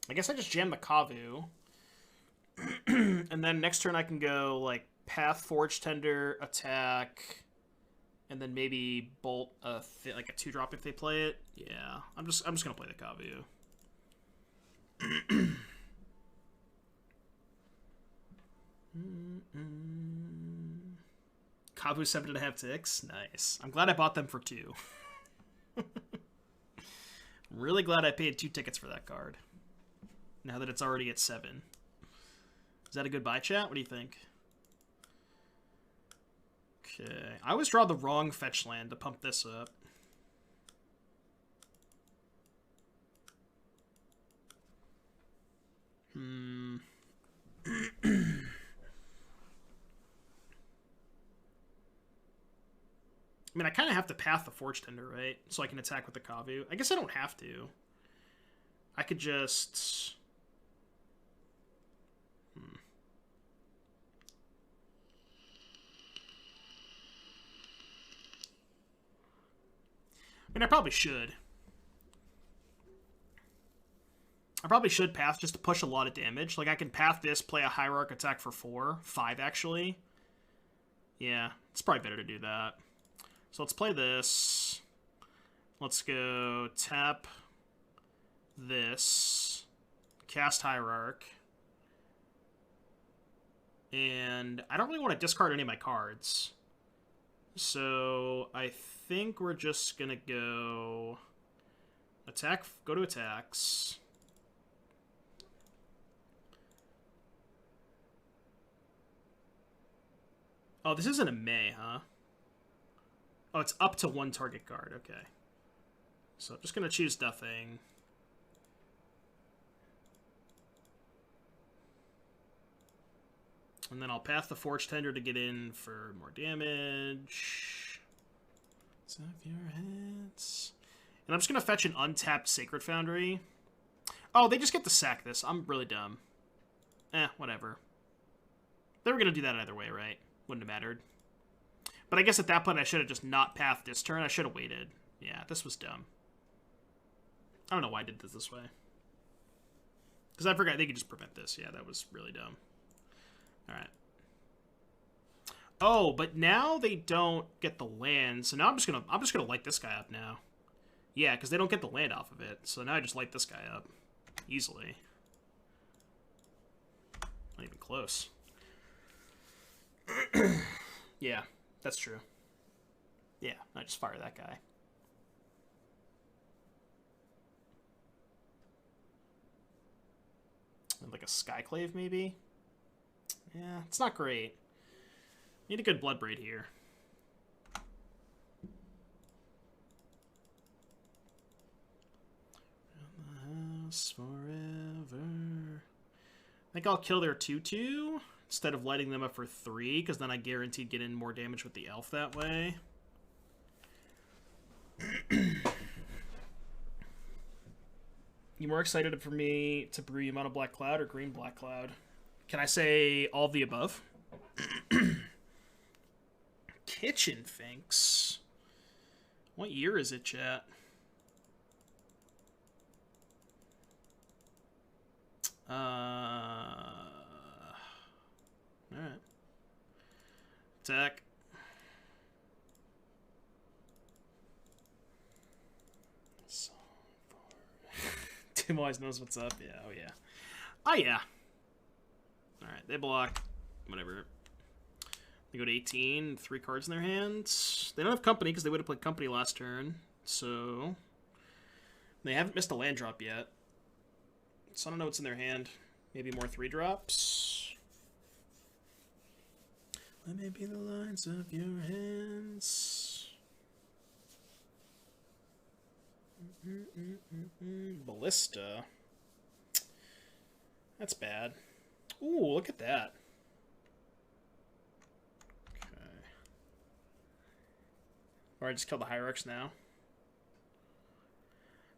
I guess I just jam the Kavu. And then next turn I can go, like, Path, Forge Tender, attack, and then maybe Bolt, like a 2-drop if they play it. Yeah, I'm just gonna play the Kavu. Kavu 7.5 ticks? Nice. I'm glad I bought them for 2. I'm really glad I paid 2 tickets for that card. Now that it's already at 7. Is that a good buy, chat? What do you think? Okay. I always draw the wrong fetch land to pump this up. I mean, I kind of have to path the Forge Tender, right? So I can attack with the Kavu. I guess I don't have to. I could just... I mean, I probably should. I probably should path just to push a lot of damage. Like, I can path this, play a Hierarch attack for 4. 5, actually. Yeah, it's probably better to do that. So let's play this. Let's go tap this. Cast Hierarch. And I don't really want to discard any of my cards. So I think we're just going to go attack, go to attacks. Oh, this isn't a May, huh? Oh, it's up to 1 target card. Okay. So I'm just going to choose nothing. And then I'll path the Forge Tender to get in for more damage. Let's have your heads. And I'm just going to fetch an untapped Sacred Foundry. Oh, they just get to sack this. I'm really dumb. Whatever. They were going to do that either way, right? Wouldn't have mattered. But I guess at that point I should have just not pathed this turn. I should have waited. Yeah, this was dumb. I don't know why I did this way. Because I forgot they could just prevent this. Yeah, that was really dumb. Alright. Oh, but now they don't get the land. So now I'm just gonna light this guy up now. Yeah, because they don't get the land off of it. So now I just light this guy up. Easily. Not even close. Yeah, that's true. Yeah, I just fire that guy. And like a Skyclave, maybe? Yeah, it's not great. Need a good Bloodbraid here. Forever. I think I'll kill their 2/2 instead of lighting them up for 3, because then I guaranteed get in more damage with the elf that way. You more excited for me to brew Mono Black Cloud or Green Black Cloud? Can I say all of the above? Kitchen Finks. What year is it, chat? Alright. Attack. Tim always knows what's up. Yeah, oh yeah. Oh yeah. Alright, they block. Whatever. They go to 18, 3 cards in their hands. They don't have company because they would have played company last turn. So they haven't missed a land drop yet. So I don't know what's in their hand. Maybe more 3-drops. Let me be the lines of your hands. Ballista. That's bad. Ooh, look at that. Okay. Or I just kill the Hierarchs now.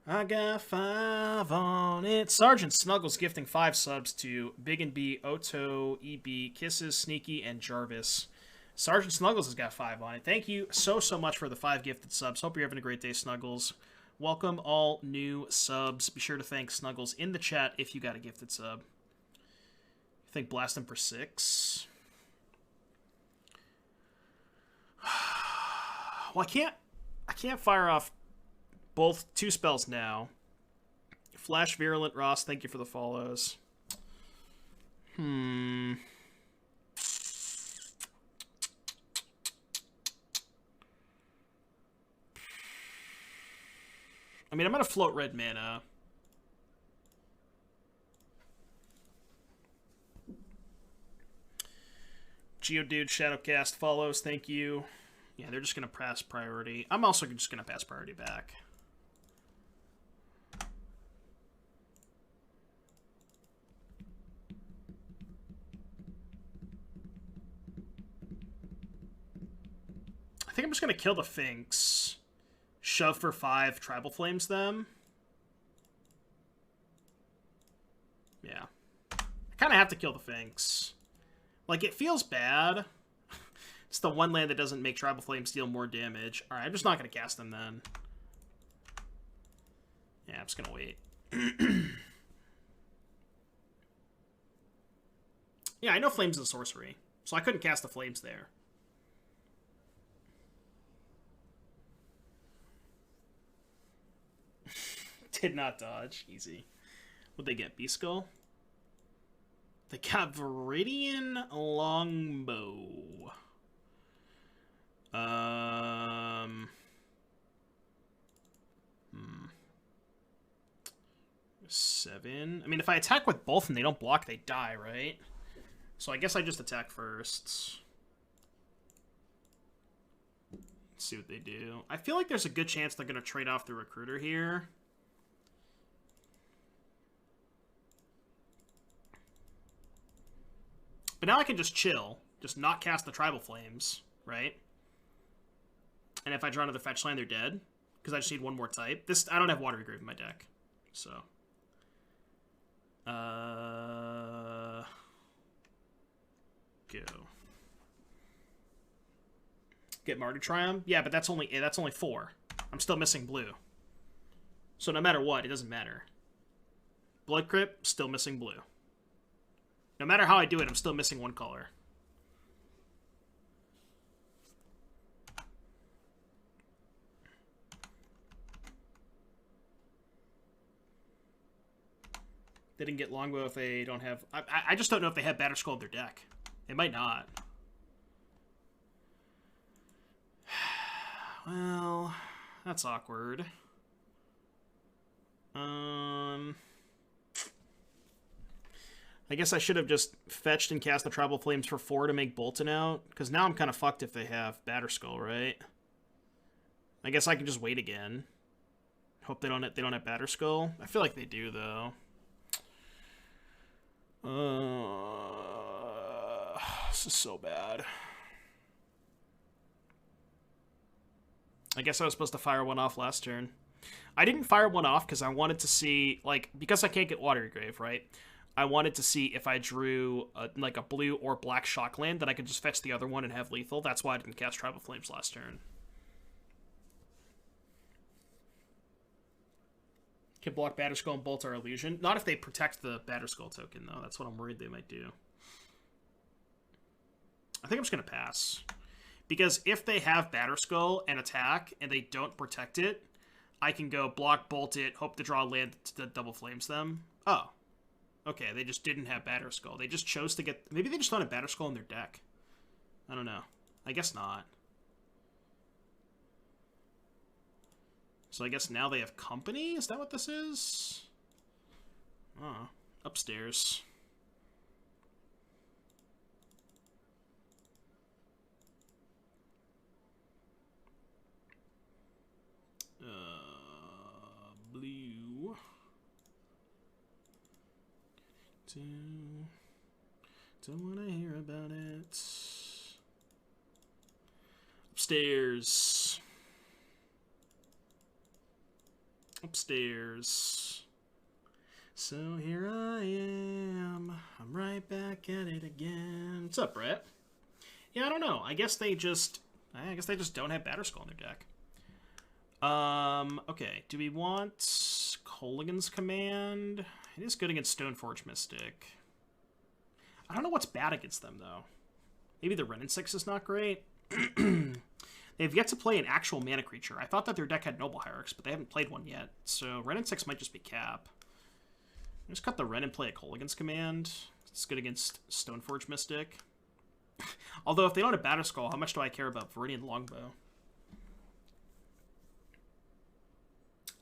I got 5 on it. Sergeant Snuggles gifting 5 subs to Big and B, Oto, EB, Kisses, Sneaky, and Jarvis. Sergeant Snuggles has got 5 on it. Thank you so much for the 5 gifted subs. Hope you're having a great day, Snuggles. Welcome all new subs. Be sure to thank Snuggles in the chat if you got a gifted sub. You think blast him for 6? Well, I can't fire off both 2 spells now. Flash Virulent Ross, thank you for the follows. I mean, I'm going to float red mana. Geodude Shadowcast follows, thank you. Yeah, they're just going to pass priority. I'm also just going to pass priority back. I think I'm just going to kill the Finks. Shove for 5 Tribal Flames them. Yeah. I kind of have to kill the Finks. Like, it feels bad. It's the one land that doesn't make Tribal Flames deal more damage. Alright, I'm just not going to cast them then. Yeah, I'm just going to wait. Yeah, I know Flames is a sorcery, so I couldn't cast the Flames there. Did not dodge. Easy. What'd they get? Beast Skull? They got Viridian Longbow. 7. I mean, if I attack with both and they don't block, they die, right? So I guess I just attack first. Let's see what they do. I feel like there's a good chance they're going to trade off the Recruiter here. But now I can just chill. Just not cast the Tribal Flames, right? And if I draw another fetch land, they're dead. Because I just need one more type. I don't have Watery Grave in my deck. So. Go. Get Mardu Triumph? Yeah, but that's only 4. I'm still missing blue. So no matter what, it doesn't matter. Blood Crypt, still missing blue. No matter how I do it, I'm still missing one color. They didn't get Longbow if they don't have... I just don't know if they have Batterskull in their deck. They might not. Well, that's awkward. I guess I should have just fetched and cast the Tribal Flames for 4 to make Bolton out, because now I'm kind of fucked if they have Batterskull, right? I guess I can just wait again. Hope they don't have Batterskull. I feel like they do, though. This is so bad. I guess I was supposed to fire one off last turn. I didn't fire one off because I wanted to see, like, because I can't get Watery Grave, right? I wanted to see if I drew, a blue or black Shockland, that I could just fetch the other one and have lethal. That's why I didn't cast Tribal Flames last turn. Can block Batterskull and Bolt our Illusion. Not if they protect the Batterskull token, though. That's what I'm worried they might do. I think I'm just going to pass. Because if they have Batterskull and attack, and they don't protect it, I can go block, bolt it, hope to draw a land that double flames them. Oh. Okay, they just didn't have Batterskull. They just chose to get... Maybe they just don't have Batterskull in their deck. I don't know. I guess not. So I guess now they have company? Is that what this is? Oh, upstairs. Blue. Don't want to hear about it. Upstairs. Upstairs. So here I am. I'm right back at it again. What's up, Brett? Yeah, I don't know. I guess they just don't have Batterskull in their deck. Okay. Do we want Kolaghan's Command? It is good against Stoneforge Mystic. I don't know what's bad against them, though. Maybe the Renin 6 is not great. They've yet to play an actual mana creature. I thought that their deck had Noble Hierarchs, but they haven't played one yet. So Renin 6 might just be cap. Just cut the Ren and play a Kolaghan's Command. It's good against Stoneforge Mystic. Although if they don't have Batterskull, how much do I care about Viridian Longbow?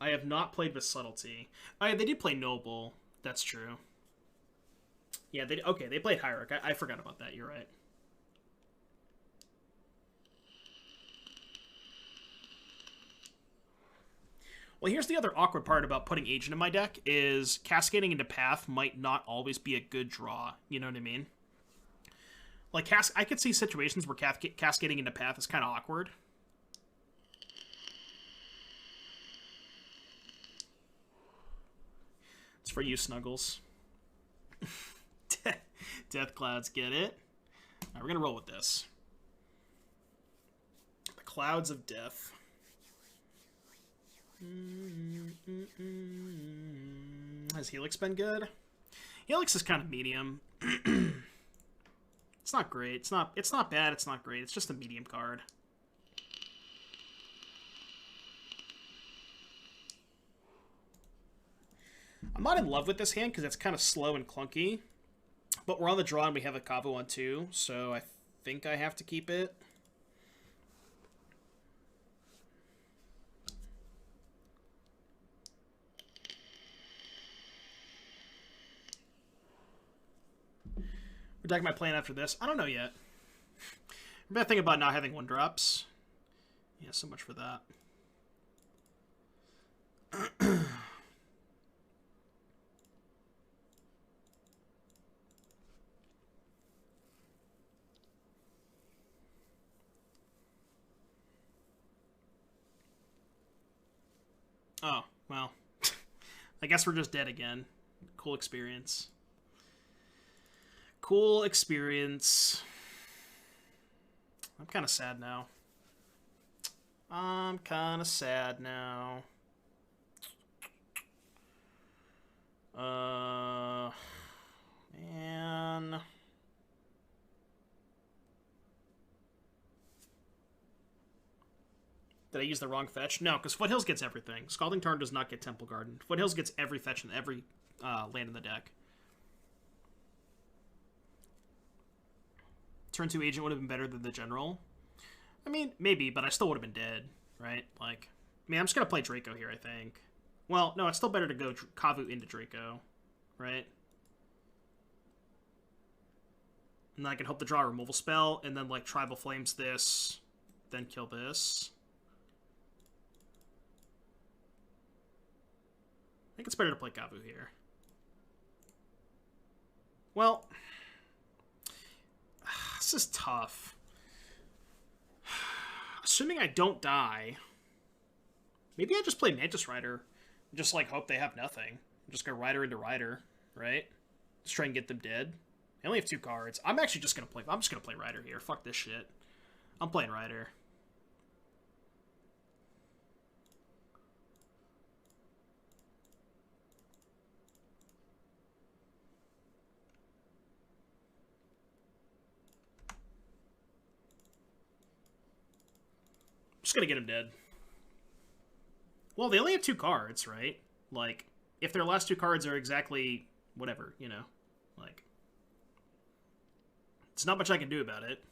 I have not played with Subtlety. Oh, yeah, they did play Noble. That's true. Yeah, they played Hierarch. I forgot about that. You're right. Well, here's the other awkward part about putting Agent in my deck is Cascading into Path might not always be a good draw. You know what I mean? Like, I could see situations where Cascading into Path is kind of awkward. It's for you, Snuggles. Death Clouds, get it? Alright, we're gonna roll with this. The Clouds of Death. Has Helix been good? Helix is kind of medium. It's not great. It's not bad, it's not great. It's just a medium card. I'm not in love with this hand because it's kind of slow and clunky. But we're on the draw and we have a Kavu on 2, so I think I have to keep it. What deck am I playing after this? I don't know yet. Bad thing about not having 1-drops. Yeah, so much for that. Oh, well. I guess we're just dead again. Cool experience. Cool experience. I'm kind of sad now. I'm kind of sad now. Man. Did I use the wrong fetch? No, because Foothills gets everything. Scalding Tarn does not get Temple Garden. Foothills gets every fetch and every land in the deck. Turn 2 Agent would have been better than the General. I mean, maybe, but I still would have been dead, right? Like, I mean, I'm just going to play Draco here, I think. Well, no, it's still better to go Kavu into Draco, right? And then I can hope to draw a removal spell, and then, like, Tribal Flames this, then kill this. I think it's better to play Kavu here. Well, this is tough. Assuming I don't die, maybe I just play Mantis Rider. Just, like, hope they have nothing. Just go Rider into Rider, right? Just try and get them dead. I only have 2 cards. I'm actually just gonna play... I'm just gonna play Rider here. Fuck this shit. I'm playing Rider. Just gonna get him dead. Well, they only have 2 cards, right? Like, if their last 2 cards are exactly whatever, you know? Like, it's not much I can do about it.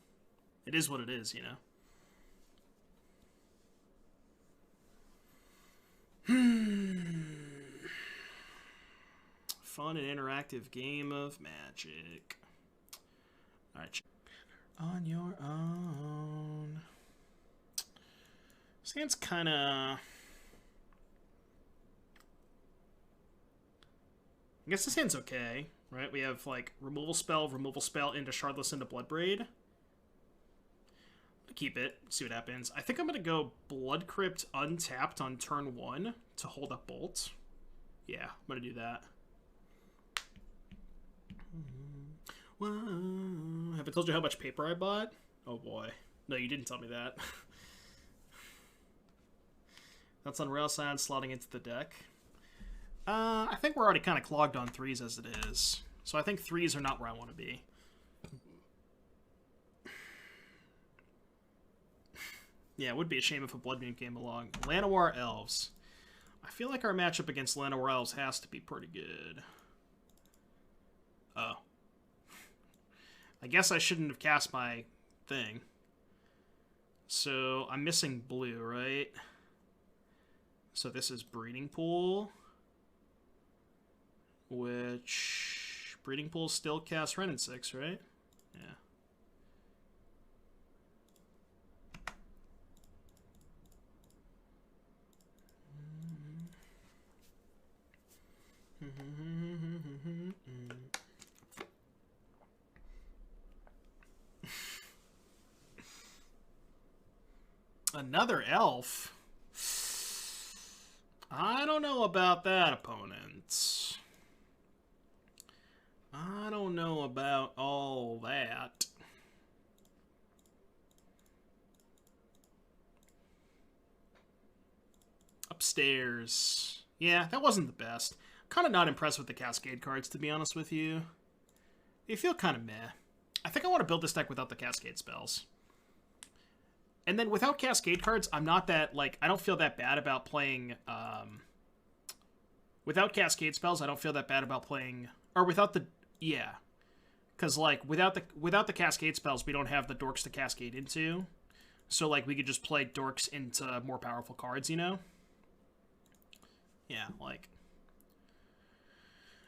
It is what it is, you know? Fun and interactive game of Magic. Alright. On your own. This hand's kind of... I guess this hand's okay, right? We have, like, removal spell into Shardless into Bloodbraid. Keep it, see what happens. I think I'm going to go Blood Crypt untapped on turn 1 to hold up Bolt. Yeah, I'm going to do that. Whoa. Have I told you how much paper I bought? Oh boy. No, you didn't tell me that. That's on Rail Scion slotting into the deck. I think we're already kind of clogged on 3s as it is. So I think 3s are not where I want to be. Yeah, it would be a shame if a Blood Moon came along. Llanowar Elves. I feel like our matchup against Llanowar Elves has to be pretty good. Oh. I guess I shouldn't have cast my thing. So I'm missing blue, right? So this is Breeding Pool. Which... Breeding Pool still casts Wrenn and 6, right? Yeah. Another elf? I don't know about that, opponent. I don't know about all that. Upstairs. Yeah, that wasn't the best. Kind of not impressed with the Cascade cards, to be honest with you. They feel kind of meh. I think I want to build this deck without the Cascade spells. And then without Cascade cards, I'm not that, like, I don't feel that bad about playing, without Cascade spells, I don't feel that bad about playing, or without the, yeah. Because, like, without the Cascade spells, we don't have the Dorks to Cascade into. So, like, we could just play Dorks into more powerful cards, you know? Yeah, like...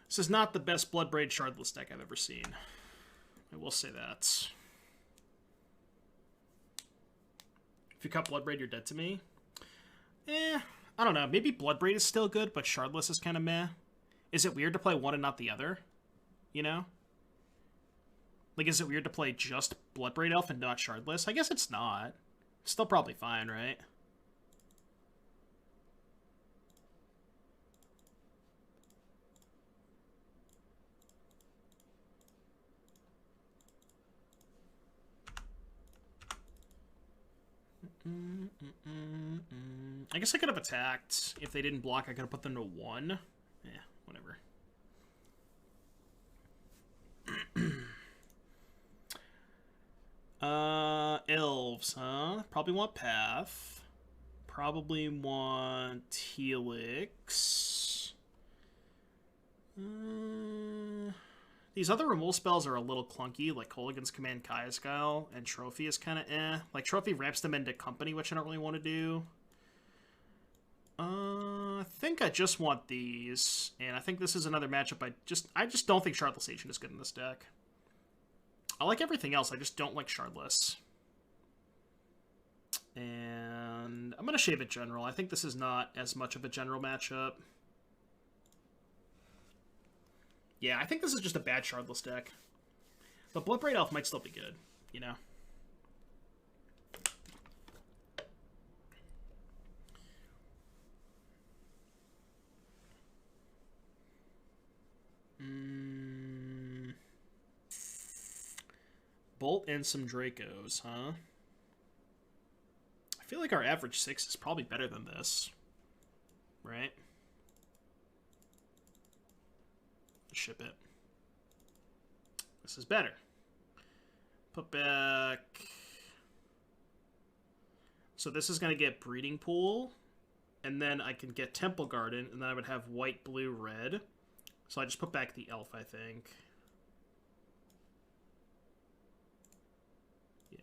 This is not the best Bloodbraid Shardless deck I've ever seen. I will say that. If you cut Bloodbraid, you're dead to me. I don't know. Maybe Bloodbraid is still good, but Shardless is kind of meh. Is it weird to play one and not the other? You know? Like, is it weird to play just Bloodbraid Elf and not Shardless? I guess it's not. It's still probably fine, right? I guess I could have attacked. If they didn't block, I could have put them to 1. Yeah, whatever. Elves, huh? Probably want Path. Probably want Helix. These other removal spells are a little clunky, like Kolaghan's Command Kaiaskull, and Trophy is kind of eh. Like, Trophy ramps them into Company, which I don't really want to do. I think I just want these, and I think this is another matchup I just don't think Shardless Agent is good in this deck. I like everything else, I just don't like Shardless. And I'm going to shave it General. I think this is not as much of a General matchup. Yeah, I think this is just a bad Shardless deck. But Bloodbraid Elf might still be good, you know? Bolt and some Dracos, huh? I feel like our average 6 is probably better than this. Right? Ship it. This is better. Put back... So this is going to get Breeding Pool, and then I can get Temple Garden, and then I would have white, blue, red. So I just put back the elf, I think. Yeah.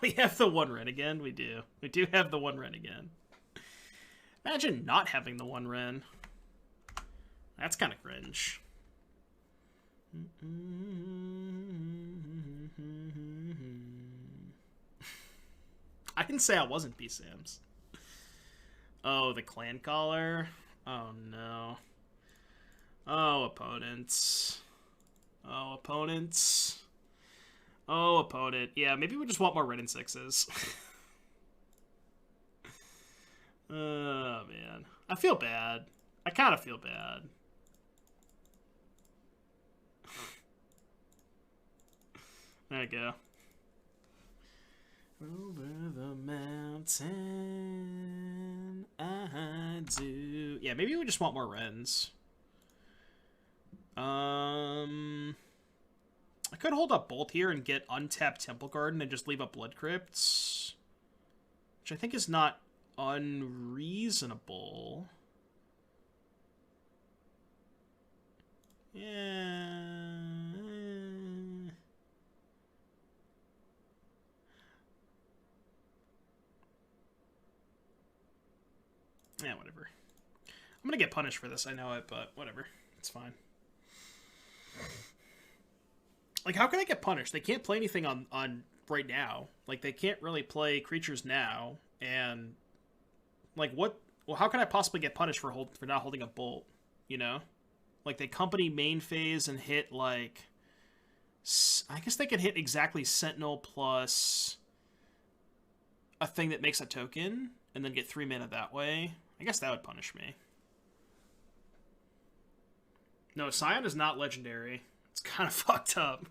We have the 1 red again? We do. We do have the 1 red again. Imagine not having the 1 ren. That's kind of cringe. I didn't say I wasn't B-Sams. Oh, the Clan Caller? Oh, no. Oh, opponents. Oh, opponents. Oh, opponent. Yeah, maybe we just want more red and 6s. Oh, man. I feel bad. I kind of feel bad. There you go. Over the mountain, I do... Yeah, maybe we just want more Wrens. I could hold up Bolt here and get untapped Temple Garden and just leave up Blood Crypts. Which I think is not unreasonable. Yeah. Yeah, whatever. I'm gonna get punished for this, I know it, but whatever. It's fine. Like, how can I get punished? They can't play anything on right now. Like, they can't really play creatures now, and... Like, what... Well, how can I possibly get punished for not holding a Bolt, you know? Like, they company main phase and hit, like... I guess they could hit exactly Sentinel plus... a thing that makes a token, and then get 3 mana that way. I guess that would punish me. No, Scion is not legendary. It's kind of fucked up.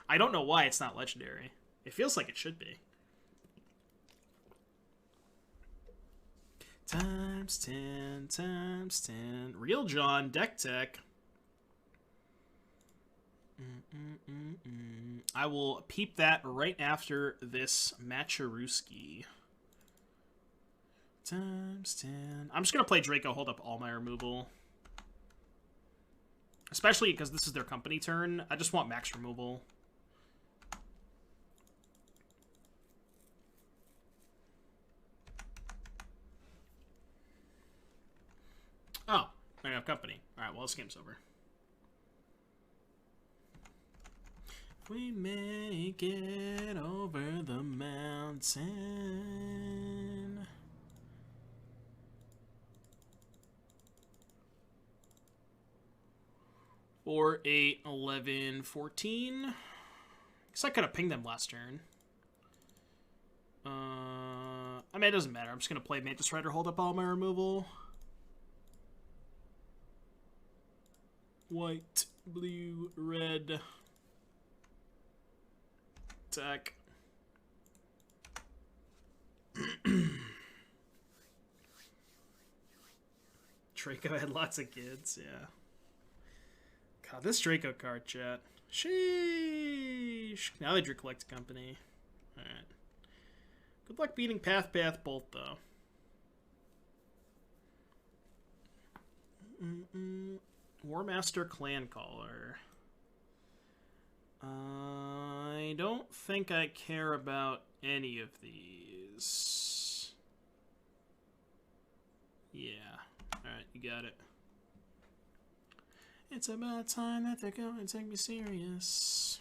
I don't know why it's not legendary. It feels like it should be. Times 10, times 10. Real John, deck tech. I will peep that right after this Macharuski. Times 10. I'm just going to play Draco, hold up all my removal. Especially because this is their company turn. I just want max removal. Oh, I have company. Alright, well, this game's over. We make it over the mountain. 4, 8, 11, 14. Guess I could have pinged them last turn. I mean, it doesn't matter. I'm just going to play Mantis Rider, hold up all my removal. White, blue, red. tech. Draco had lots of kids, yeah. God, this Draco card, chat. Sheesh. Now they drew Collect Company. Alright. Good luck beating Path Bolt, though. Warmaster Clan Caller. I don't think I care about any of these. Yeah. Alright, you got it. It's about time that they're going to take me serious.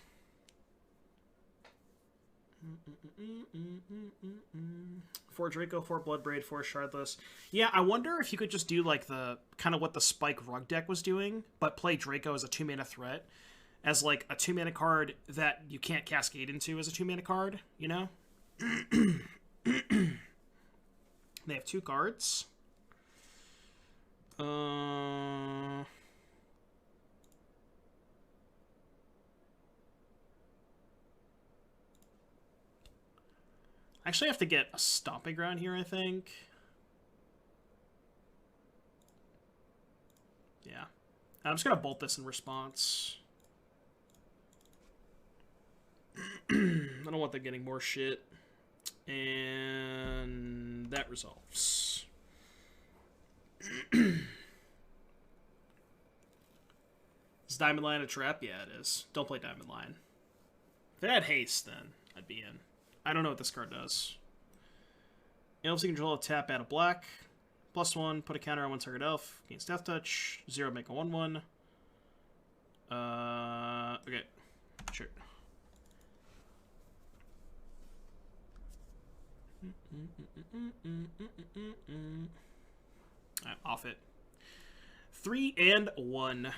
4 Draco, 4 Bloodbraid, 4 Shardless. Yeah, I wonder if you could just do like the kind of what the Spike Rug deck was doing, but play Draco as a 2-mana threat, as like a 2-mana card that you can't cascade into as a 2-mana card, you know? They have 2 cards. I actually have to get a Stomping Ground here, I think. Yeah. I'm just going to bolt this in response. I don't want them getting more shit. And that resolves. Is Diamond Lion a trap? Yeah, it is. Don't play Diamond Lion. If it had haste, then I'd be in. I don't know what this card does. Elves you control a tap, add a black. +1, put a counter on 1 target elf. Against Death Touch. 0, make a 1/1. Okay. Sure. Alright, off it. 3 and 1.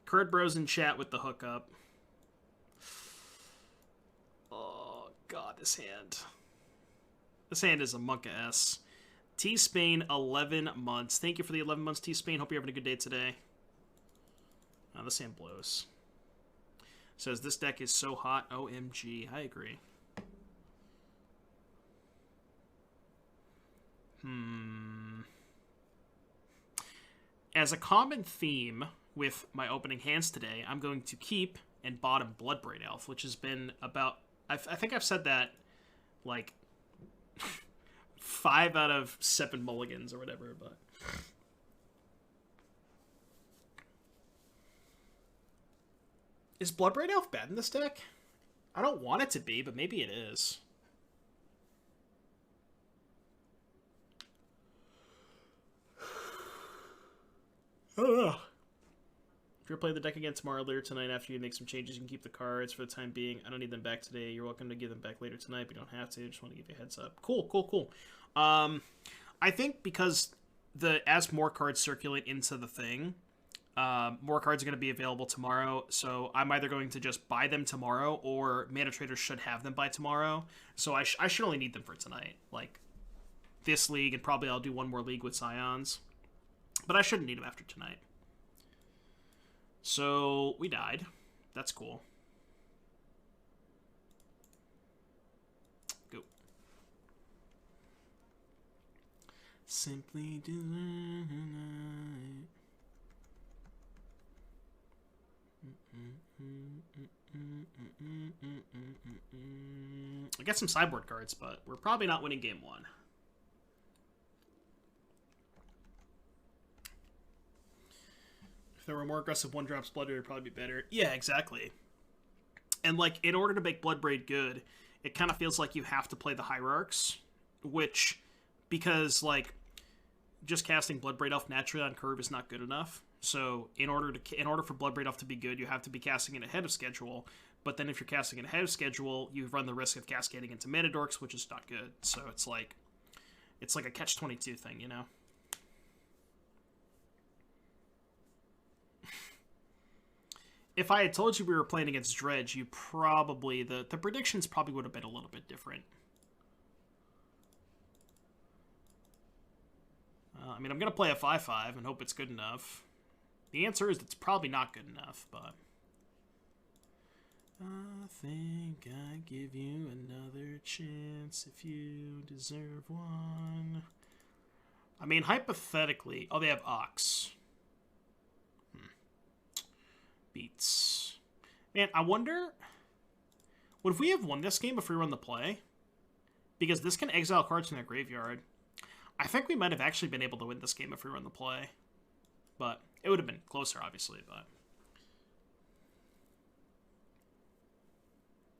Curd Bros in chat with the hookup. Oh, God, this hand. This hand is a Monka S. T-Spain, 11 months. Thank you for the 11 months, T-Spain. Hope you're having a good day today. Oh, this hand blows. Says, this deck is so hot. OMG. I agree. As a common theme with my opening hands today, I'm going to keep and bottom Bloodbraid Elf, which has been about... I think I've said that, like, 5 out of 7 mulligans or whatever, but... Is Bloodbraid Elf bad in this deck? I don't want it to be, but maybe it is. I don't know. If you're playing the deck again tomorrow, later tonight, after you make some changes, you can keep the cards for the time being. I don't need them back today. You're welcome to give them back later tonight, but you don't have to. Just want to give you a heads up. Cool. I think because as more cards circulate into the thing, more cards are going to be available tomorrow, so I'm either going to just buy them tomorrow, or Mana Traders should have them by tomorrow. So I should only need them for tonight. Like, this league, and probably I'll do one more league with Scions. But I shouldn't need them after tonight. So, we died. That's cool. Go. Simply delight. I got some sideboard cards, but we're probably not winning game 1. If there were more aggressive 1-drops, Bloodbraid would probably be better. Yeah, exactly. And, like, in order to make Bloodbraid good, it kind of feels like you have to play the Hierarchs, which, because, like, just casting Bloodbraid Elf naturally on curve is not good enough. So, in order for Bloodbraid Elf to be good, you have to be casting it ahead of schedule. But then if you're casting it ahead of schedule, you run the risk of cascading into Mana Dorks, which is not good. So, it's like a catch-22 thing, you know? If I had told you we were playing against Dredge, you probably... The predictions probably would have been a little bit different. I mean, I'm going to play a 5/5 and hope it's good enough. The answer is it's probably not good enough, but... I think I give you another chance if you deserve one. I mean, hypothetically... Oh, they have Ox. Beats. Man, I wonder... Would we have won this game if we run the play? Because this can exile cards from their graveyard. I think we might have actually been able to win this game if we run the play. But it would have been closer, obviously, but...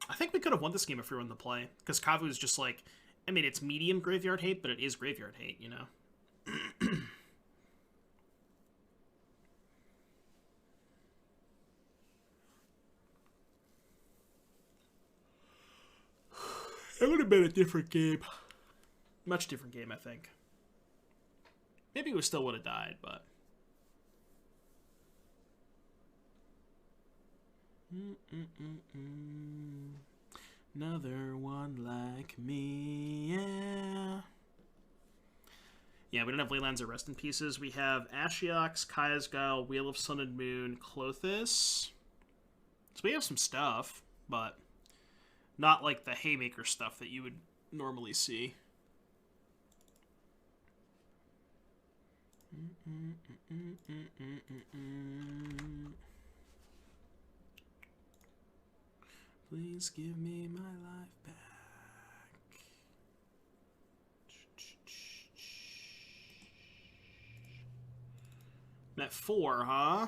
I think we could have won this game if we run the play. Because Kavu is just like... I mean, it's medium graveyard hate, but it is graveyard hate, you know? It would have been a different game. Much different game, I think. Maybe we still would have died, but... Another one like me, yeah. Yeah, we don't have Leylands or Rest in Pieces. We have Ashiok, Kaya's Guile, Wheel of Sun and Moon, Klothys. So we have some stuff, but not like the Haymaker stuff that you would normally see. Please give me my life back. I'm at 4, huh?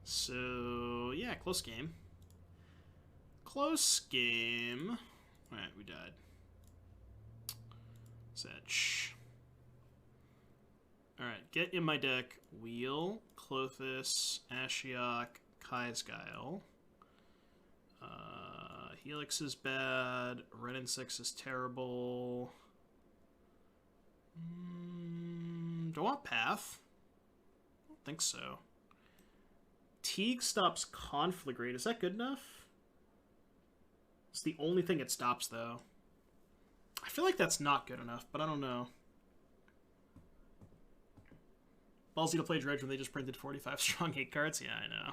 So, yeah, close game. Close game. Alright, we died. Setch. Alright, get in my deck Wheel, Klothys, Ashiok, Kai's Guile. Helix is bad. Red and 6 is terrible. Do I want Path? I don't think so. Teague stops Conflagrate. Is that good enough? It's the only thing it stops, though. I feel like that's not good enough, but I don't know. Ballsy to play Dredge when they just printed 45 strong 8 cards? Yeah, I know.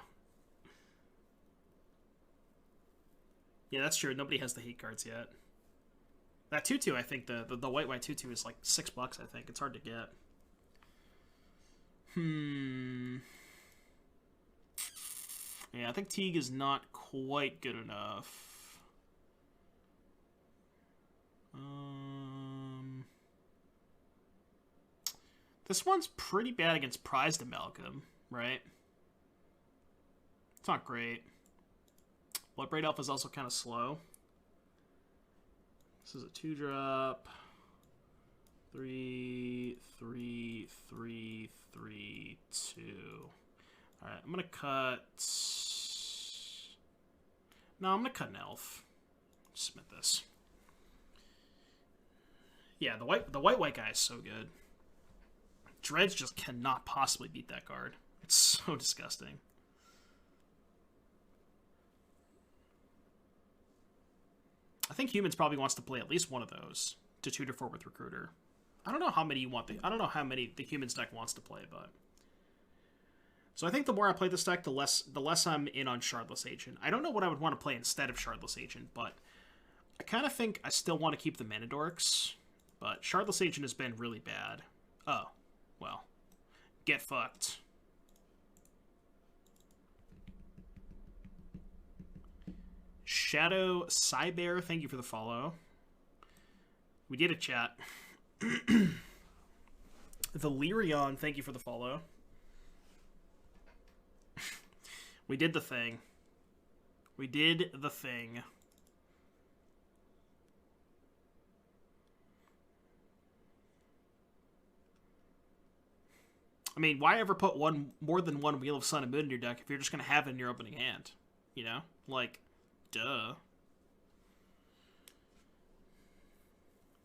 Yeah, that's true. Nobody has the hate cards yet. That 2/2, I think, the white 2/2 is like $6, I think. It's hard to get. Yeah, I think Teague is not quite good enough. This one's pretty bad against Prized Amalgam, right? It's not great. Bloodbraid Elf is also kind of slow. This is a 2-drop. 3, 3, 3, 3, 2. Alright, I'm gonna cut... No, I'm gonna cut an elf. Submit this. Yeah, the white guy is so good. Dredge just cannot possibly beat that card. It's so disgusting. I think Humans probably wants to play at least one of those to tutor for with Recruiter. I don't know how many you want. I don't know how many the Humans deck wants to play, but so I think the more I play this deck, the less I'm in on Shardless Agent. I don't know what I would want to play instead of Shardless Agent, but I kind of think I still want to keep the Manadorks. But Shardless Agent has been really bad. Oh, well, get fucked. Shadow Cybear, thank you for the follow. We did a chat. The Lyrion, thank you for the follow. We did the thing. We did the thing. I mean, why ever put more than one Wheel of Sun and Moon in your deck if you're just going to have it in your opening hand? You know? Like... Duh.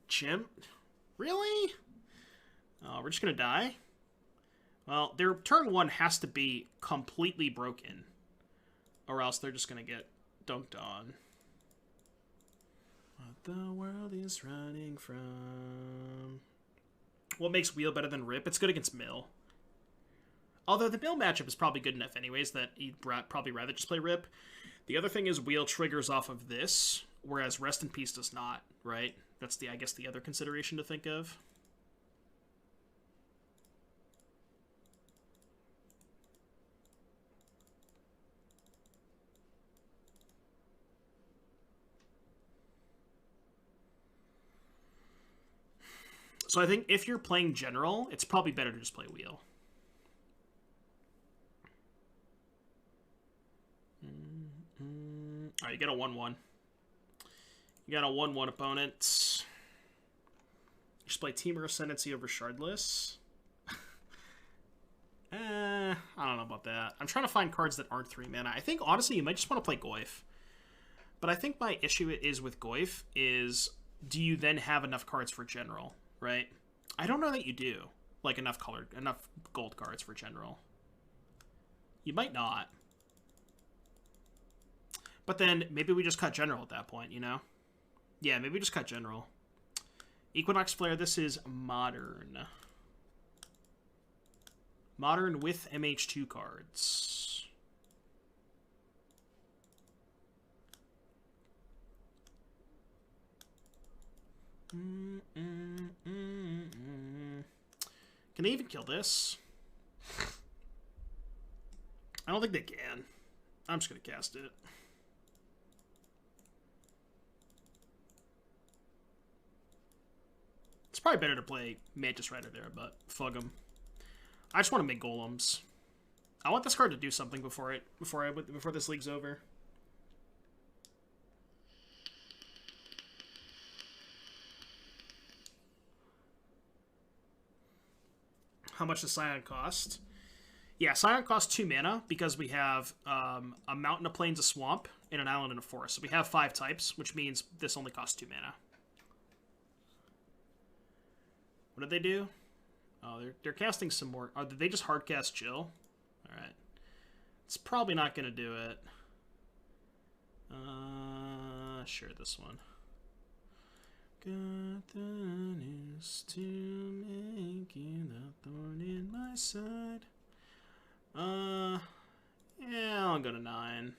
Chimp? Really? Oh, we're just gonna die? Well, their turn 1 has to be completely broken. Or else they're just gonna get dunked on. What the world is running from... What makes Wheel better than Rip? It's good against Mill. Although the mill matchup is probably good enough anyways that you'd probably rather just play Rip. The other thing is Wheel triggers off of this, whereas Rest in Peace does not, right? That's, I guess, the other consideration to think of. So I think if you're playing General, it's probably better to just play Wheel. Alright, you get a 1-1. You got a 1-1 opponent. You just play Temur Ascendancy over Shardless. I don't know about that. I'm trying to find cards that aren't 3 mana. I think, honestly, you might just want to play Goyf. But I think my issue is with Goyf is, do you then have enough cards for General, right? I don't know that you do. Like, enough gold cards for General. You might not. But then, maybe we just cut General at that point, you know? Yeah, maybe we just cut General. Equinox Flare, this is Modern. Modern with MH2 cards. Can they even kill this? I don't think they can. I'm just going to cast it. It's probably better to play Mantis Rider there, but fuck them. I just want to make golems. I want this card to do something before this league's over. How much does Scion cost? Yeah, Scion costs 2 mana because we have a mountain, a plains, a swamp, and an island and a forest. So we have 5 types, which means this only costs 2 mana. What did they do? Oh, they're casting some more. Oh, did they just hardcast Chill? Alright. It's probably not going to do it. Sure, this one. Got the news to make you the thorn in my side. Yeah, I'll go to 9.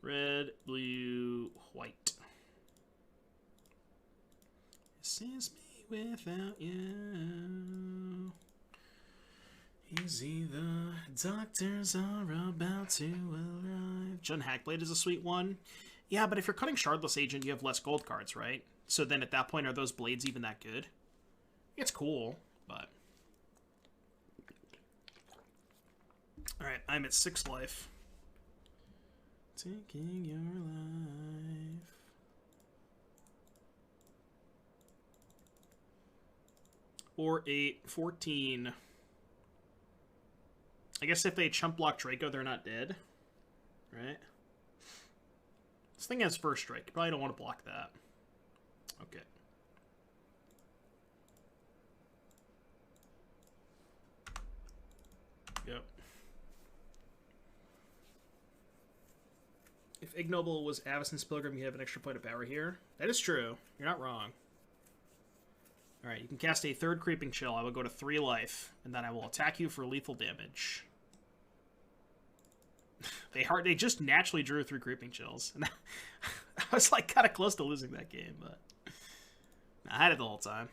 Red, blue, white. This is me without you. Easy, the doctors are about to arrive. Jun Hackblade is a sweet one. Yeah, but if you're cutting Shardless Agent, you have less gold cards, right? So then at that point, are those blades even that good? It's cool, but... Alright, I'm at 6 life. Taking your life. Or 8, 14. I guess if they chump block Draco, they're not dead. Right? This thing has first strike. You probably don't want to block that. Okay. Yep. If Ignoble was Avacyn's Pilgrim, you have an extra point of power here. That is true. You're not wrong. Alright, you can cast a 3rd Creeping Chill. I will go to 3 life, and then I will attack you for lethal damage. They just naturally drew 3 Creeping Chills. And I was like kind of close to losing that game, but I had it the whole time.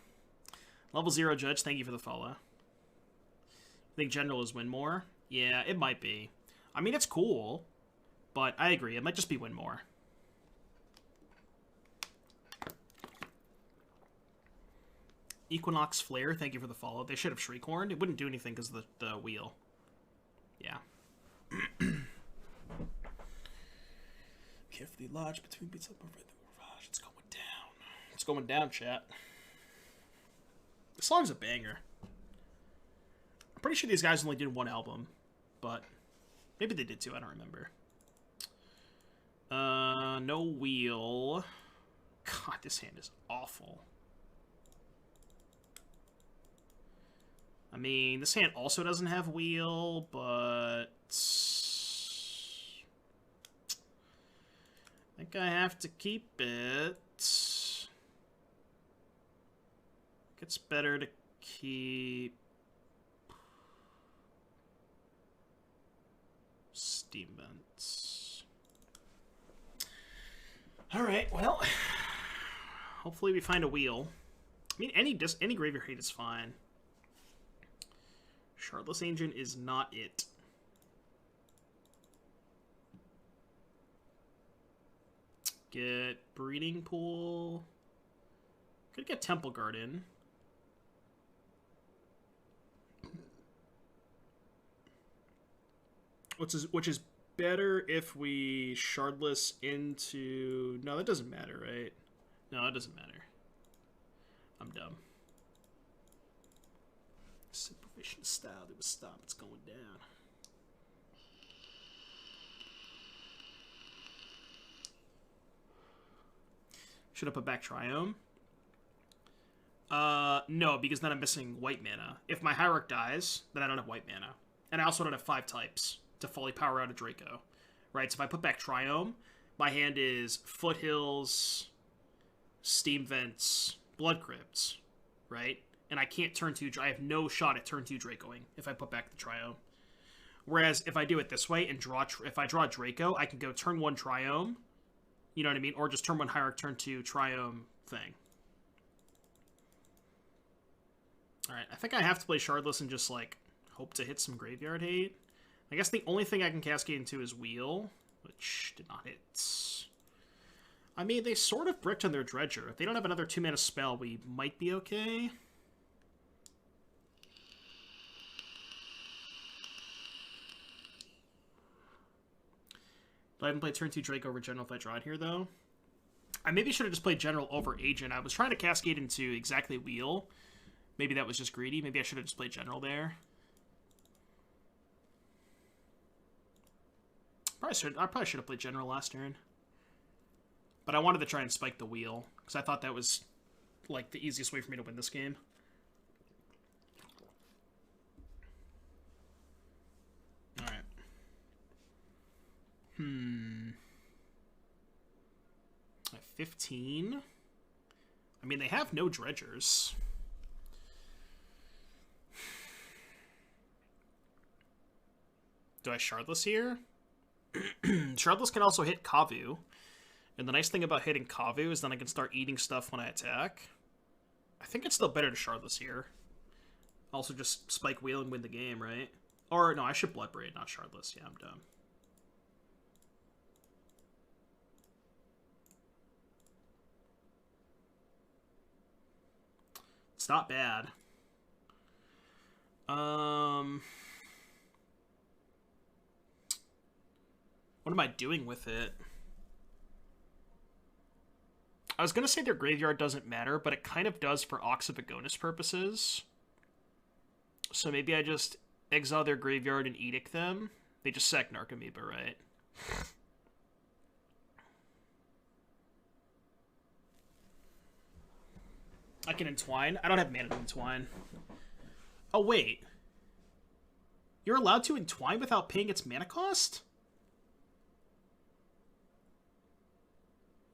Level 0 Judge, thank you for the follow. I think General is win more. Yeah, it might be. I mean, it's cool, but I agree. It might just be win more. Equinox Flare, thank you for the follow. They should have Shriekhorned. It wouldn't do anything because of the wheel. Yeah. Carefully lodge between beats up over the garage. It's going down. It's going down, chat. This song's a banger. I'm pretty sure these guys only did 1 album, but maybe they did 2. I don't remember. No wheel. God, this hand is awful. I mean, this hand also doesn't have wheel, but I think I have to keep it. It's better to keep Steam Vents. Alright, well, hopefully we find a wheel. I mean, any graveyard hate is fine. Shardless Ancient is not it. Get Breeding Pool. Could get Temple Garden. Which is better if we Shardless into... No, that doesn't matter, right? No, it doesn't matter. I'm dumb. Supervision style, it was stop, it's going down. Should I put back Triome? No, because then I'm missing white mana. If my Hierarch dies, then I don't have white mana. And I also don't have 5 types to fully power out a Draco. Right, so if I put back Triome, my hand is Foothills, Steam Vents, Blood Crypts, right? And I can't turn 2... I have no shot at turn 2 Dracoing if I put back the Triome. Whereas if I do it this way and if I draw Draco, I can go turn 1 Triome, you know what I mean? Or just turn 1 Hierarch, turn 2 Triome thing. Alright, I think I have to play Shardless and just, like, hope to hit some graveyard hate. I guess the only thing I can cascade into is Wheel, which did not hit. I mean, they sort of bricked on their Dredger. If they don't have another 2-mana spell, we might be okay. Do I even play turn 2 Drake over General if I draw it here, though? I maybe should have just played General over Agent. I was trying to cascade into exactly Wheel. Maybe that was just greedy. Maybe I should have just played General there. I probably should have played General last turn. But I wanted to try and spike the Wheel, because I thought that was, like, the easiest way for me to win this game. Alright. I have 15. I mean, they have no Dredgers. Do I Shardless here? Shardless can also hit Kavu. And the nice thing about hitting Kavu is then I can start eating stuff when I attack. I think it's still better to Shardless here. Also just spike Wheel and win the game, right? Or, no, I should Bloodbraid, not Shardless. Yeah, I'm dumb. It's not bad. What am I doing with it? I was going to say their graveyard doesn't matter, but it kind of does for Oxybagonus purposes. So maybe I just exile their graveyard and edict them. They just sack Narcomoeba, right? I can Entwine. I don't have mana to Entwine. Oh, wait. You're allowed to Entwine without paying its mana cost?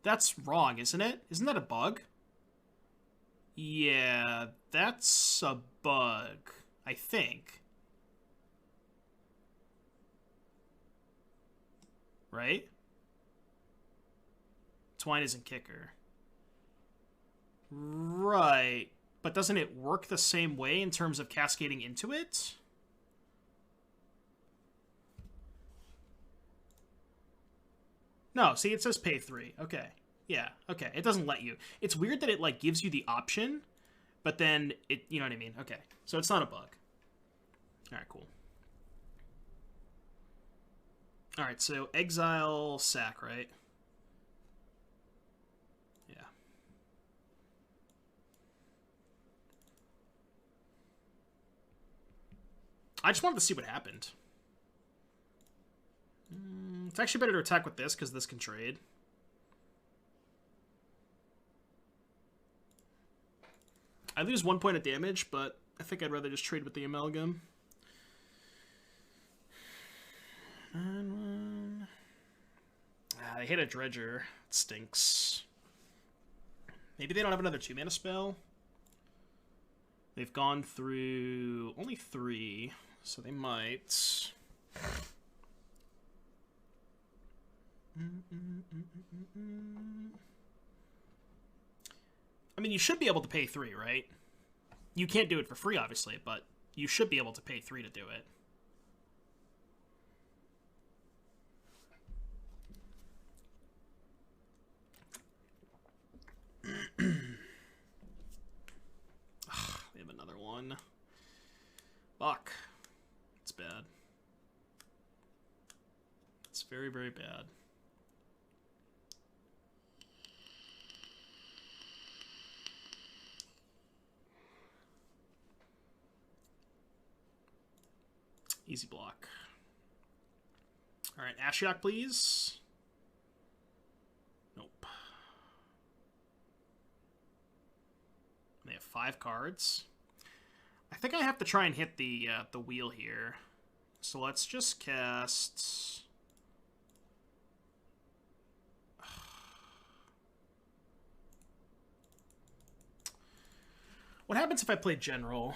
That's wrong, isn't it? Isn't that a bug? Yeah, that's a bug, I think. Right? Twine isn't kicker. Right. But doesn't it work the same way in terms of cascading into it? No, see, it says pay 3. Okay. Yeah, okay. It doesn't let you. It's weird that it, like, gives you the option, but then it, you know what I mean? Okay. So it's not a bug. Alright, cool. Alright, so exile, sack, right? Yeah. I just wanted to see what happened. It's actually better to attack with this, because this can trade. I lose 1 point of damage, but I think I'd rather just trade with the Amalgam. They hit a Dredger. It stinks. Maybe they don't have another 2-mana spell? They've gone through only 3, so they might... I mean, you should be able to pay 3, right? You can't do it for free, obviously, but you should be able to pay 3 to do it. We have another one. Fuck. It's bad. It's very, very bad. Easy block. Alright, Ashiok, please. Nope. They have 5 cards. I think I have to try and hit the wheel here. So let's just cast... What happens if I play General?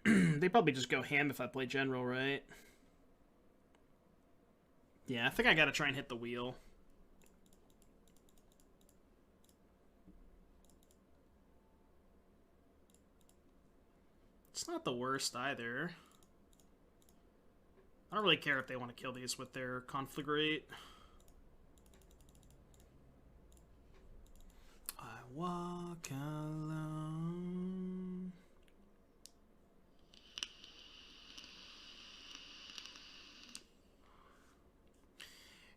They probably just go ham if I play General, right? Yeah, I think I gotta try and hit the wheel. It's not the worst either. I don't really care if they want to kill these with their Conflagrate. I walk alone.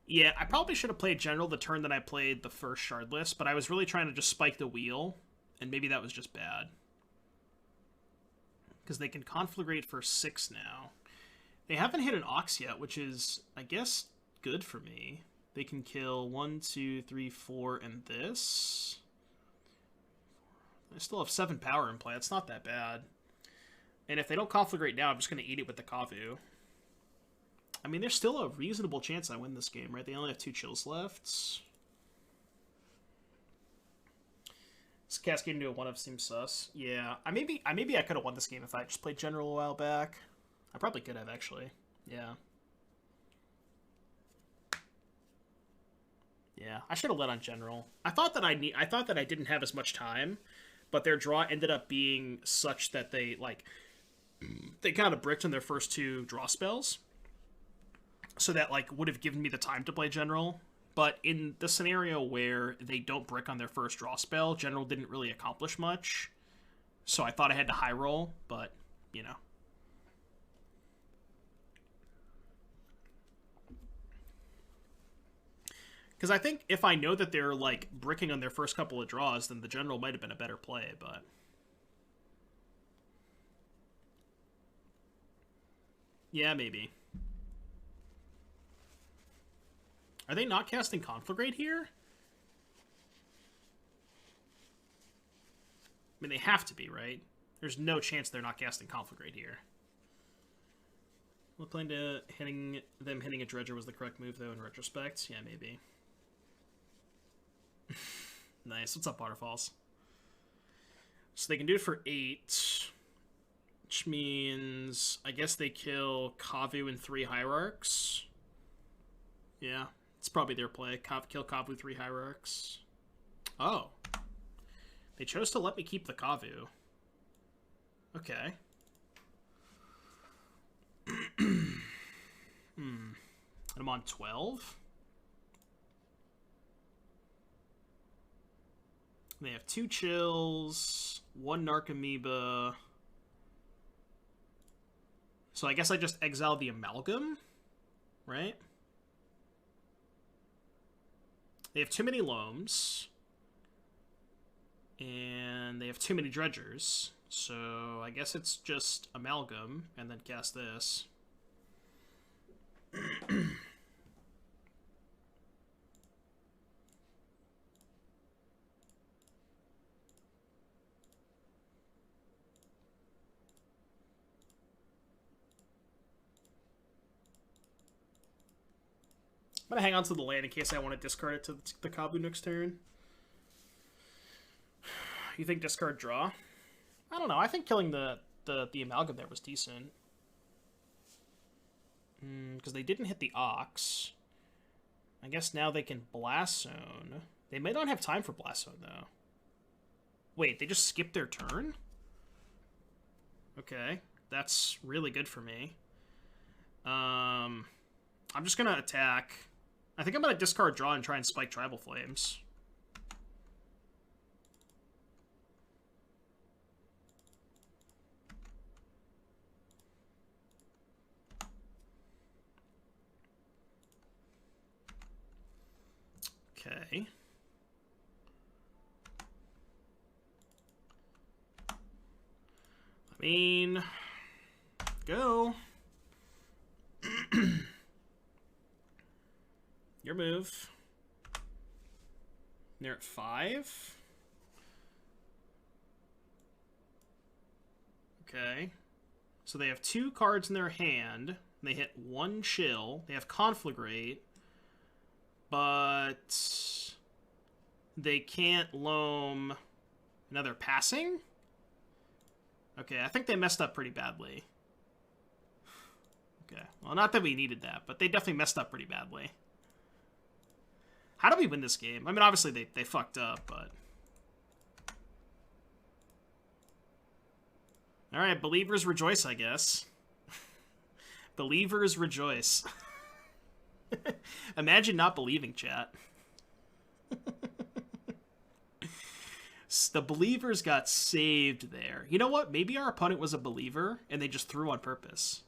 Yeah, I probably should have played General the turn that I played the first Shardless, but I was really trying to just spike the wheel, and maybe that was just bad. Because they can Conflagrate for 6 now. They haven't hit an Ox yet, which is, I guess, good for me. They can kill 1, 2, 3, 4, and this. I still have 7 power in play. That's not that bad. And if they don't Conflagrate now, I'm just going to eat it with the Kavu. I mean, there's still a reasonable chance I win this game, right? They only have 2 chills left. This cascade into a 1-of seems sus. Yeah, maybe I could have won this game if I just played General a while back. I probably could have, actually. Yeah. Yeah, I should have let on General. I thought that I didn't have as much time, but their draw ended up being such that they kind of bricked on their first 2 draw spells. So that, would have given me the time to play General. But in the scenario where they don't brick on their first draw spell, General didn't really accomplish much. So I thought I had to high roll, but, you know. Because I think if I know that they're, bricking on their first couple of draws, then the General might have been a better play, but... Yeah, maybe. Are they not casting Conflagrate here? I mean, they have to be, right? There's no chance they're not casting Conflagrate here. Well, playing to them hitting a Dredger was the correct move, though, in retrospect. Yeah, maybe. Nice. What's up, Waterfalls? So they can do it for 8, which means I guess they kill Kavu and 3 Hierarchs. Yeah. It's probably their play. Kill Kavu 3 Hierarchs. Oh. They chose to let me keep the Kavu. Okay. I'm on 12. They have 2 chills, 1 Narcomoeba. So I guess I just exile the Amalgam, right? They have too many Loams. And they have too many Dredgers. So I guess it's just Amalgam and then cast this. I'm going to hang on to the land in case I want to discard it to the Kavu next turn. You think discard draw? I don't know. I think killing the Amalgam there was decent. Because they didn't hit the Ox. I guess now they can Blast Zone. They may not have time for Blast Zone, though. Wait, they just skipped their turn? Okay, that's really good for me. I'm just gonna attack. I think I'm gonna discard draw and try and spike Tribal Flames. Okay. I mean, go. Your move. They're at 5. Okay. So they have 2 cards in their hand. They hit 1 chill. They have Conflagrate. But they can't loam another passing? Okay, I think they messed up pretty badly. Okay, well, not that we needed that, but they definitely messed up pretty badly. How do we win this game? I mean, obviously they fucked up, but... Alright, believers rejoice, I guess. Believers rejoice. Imagine not believing, chat. The believers got saved there. You know what? Maybe our opponent was a believer, and they just threw on purpose.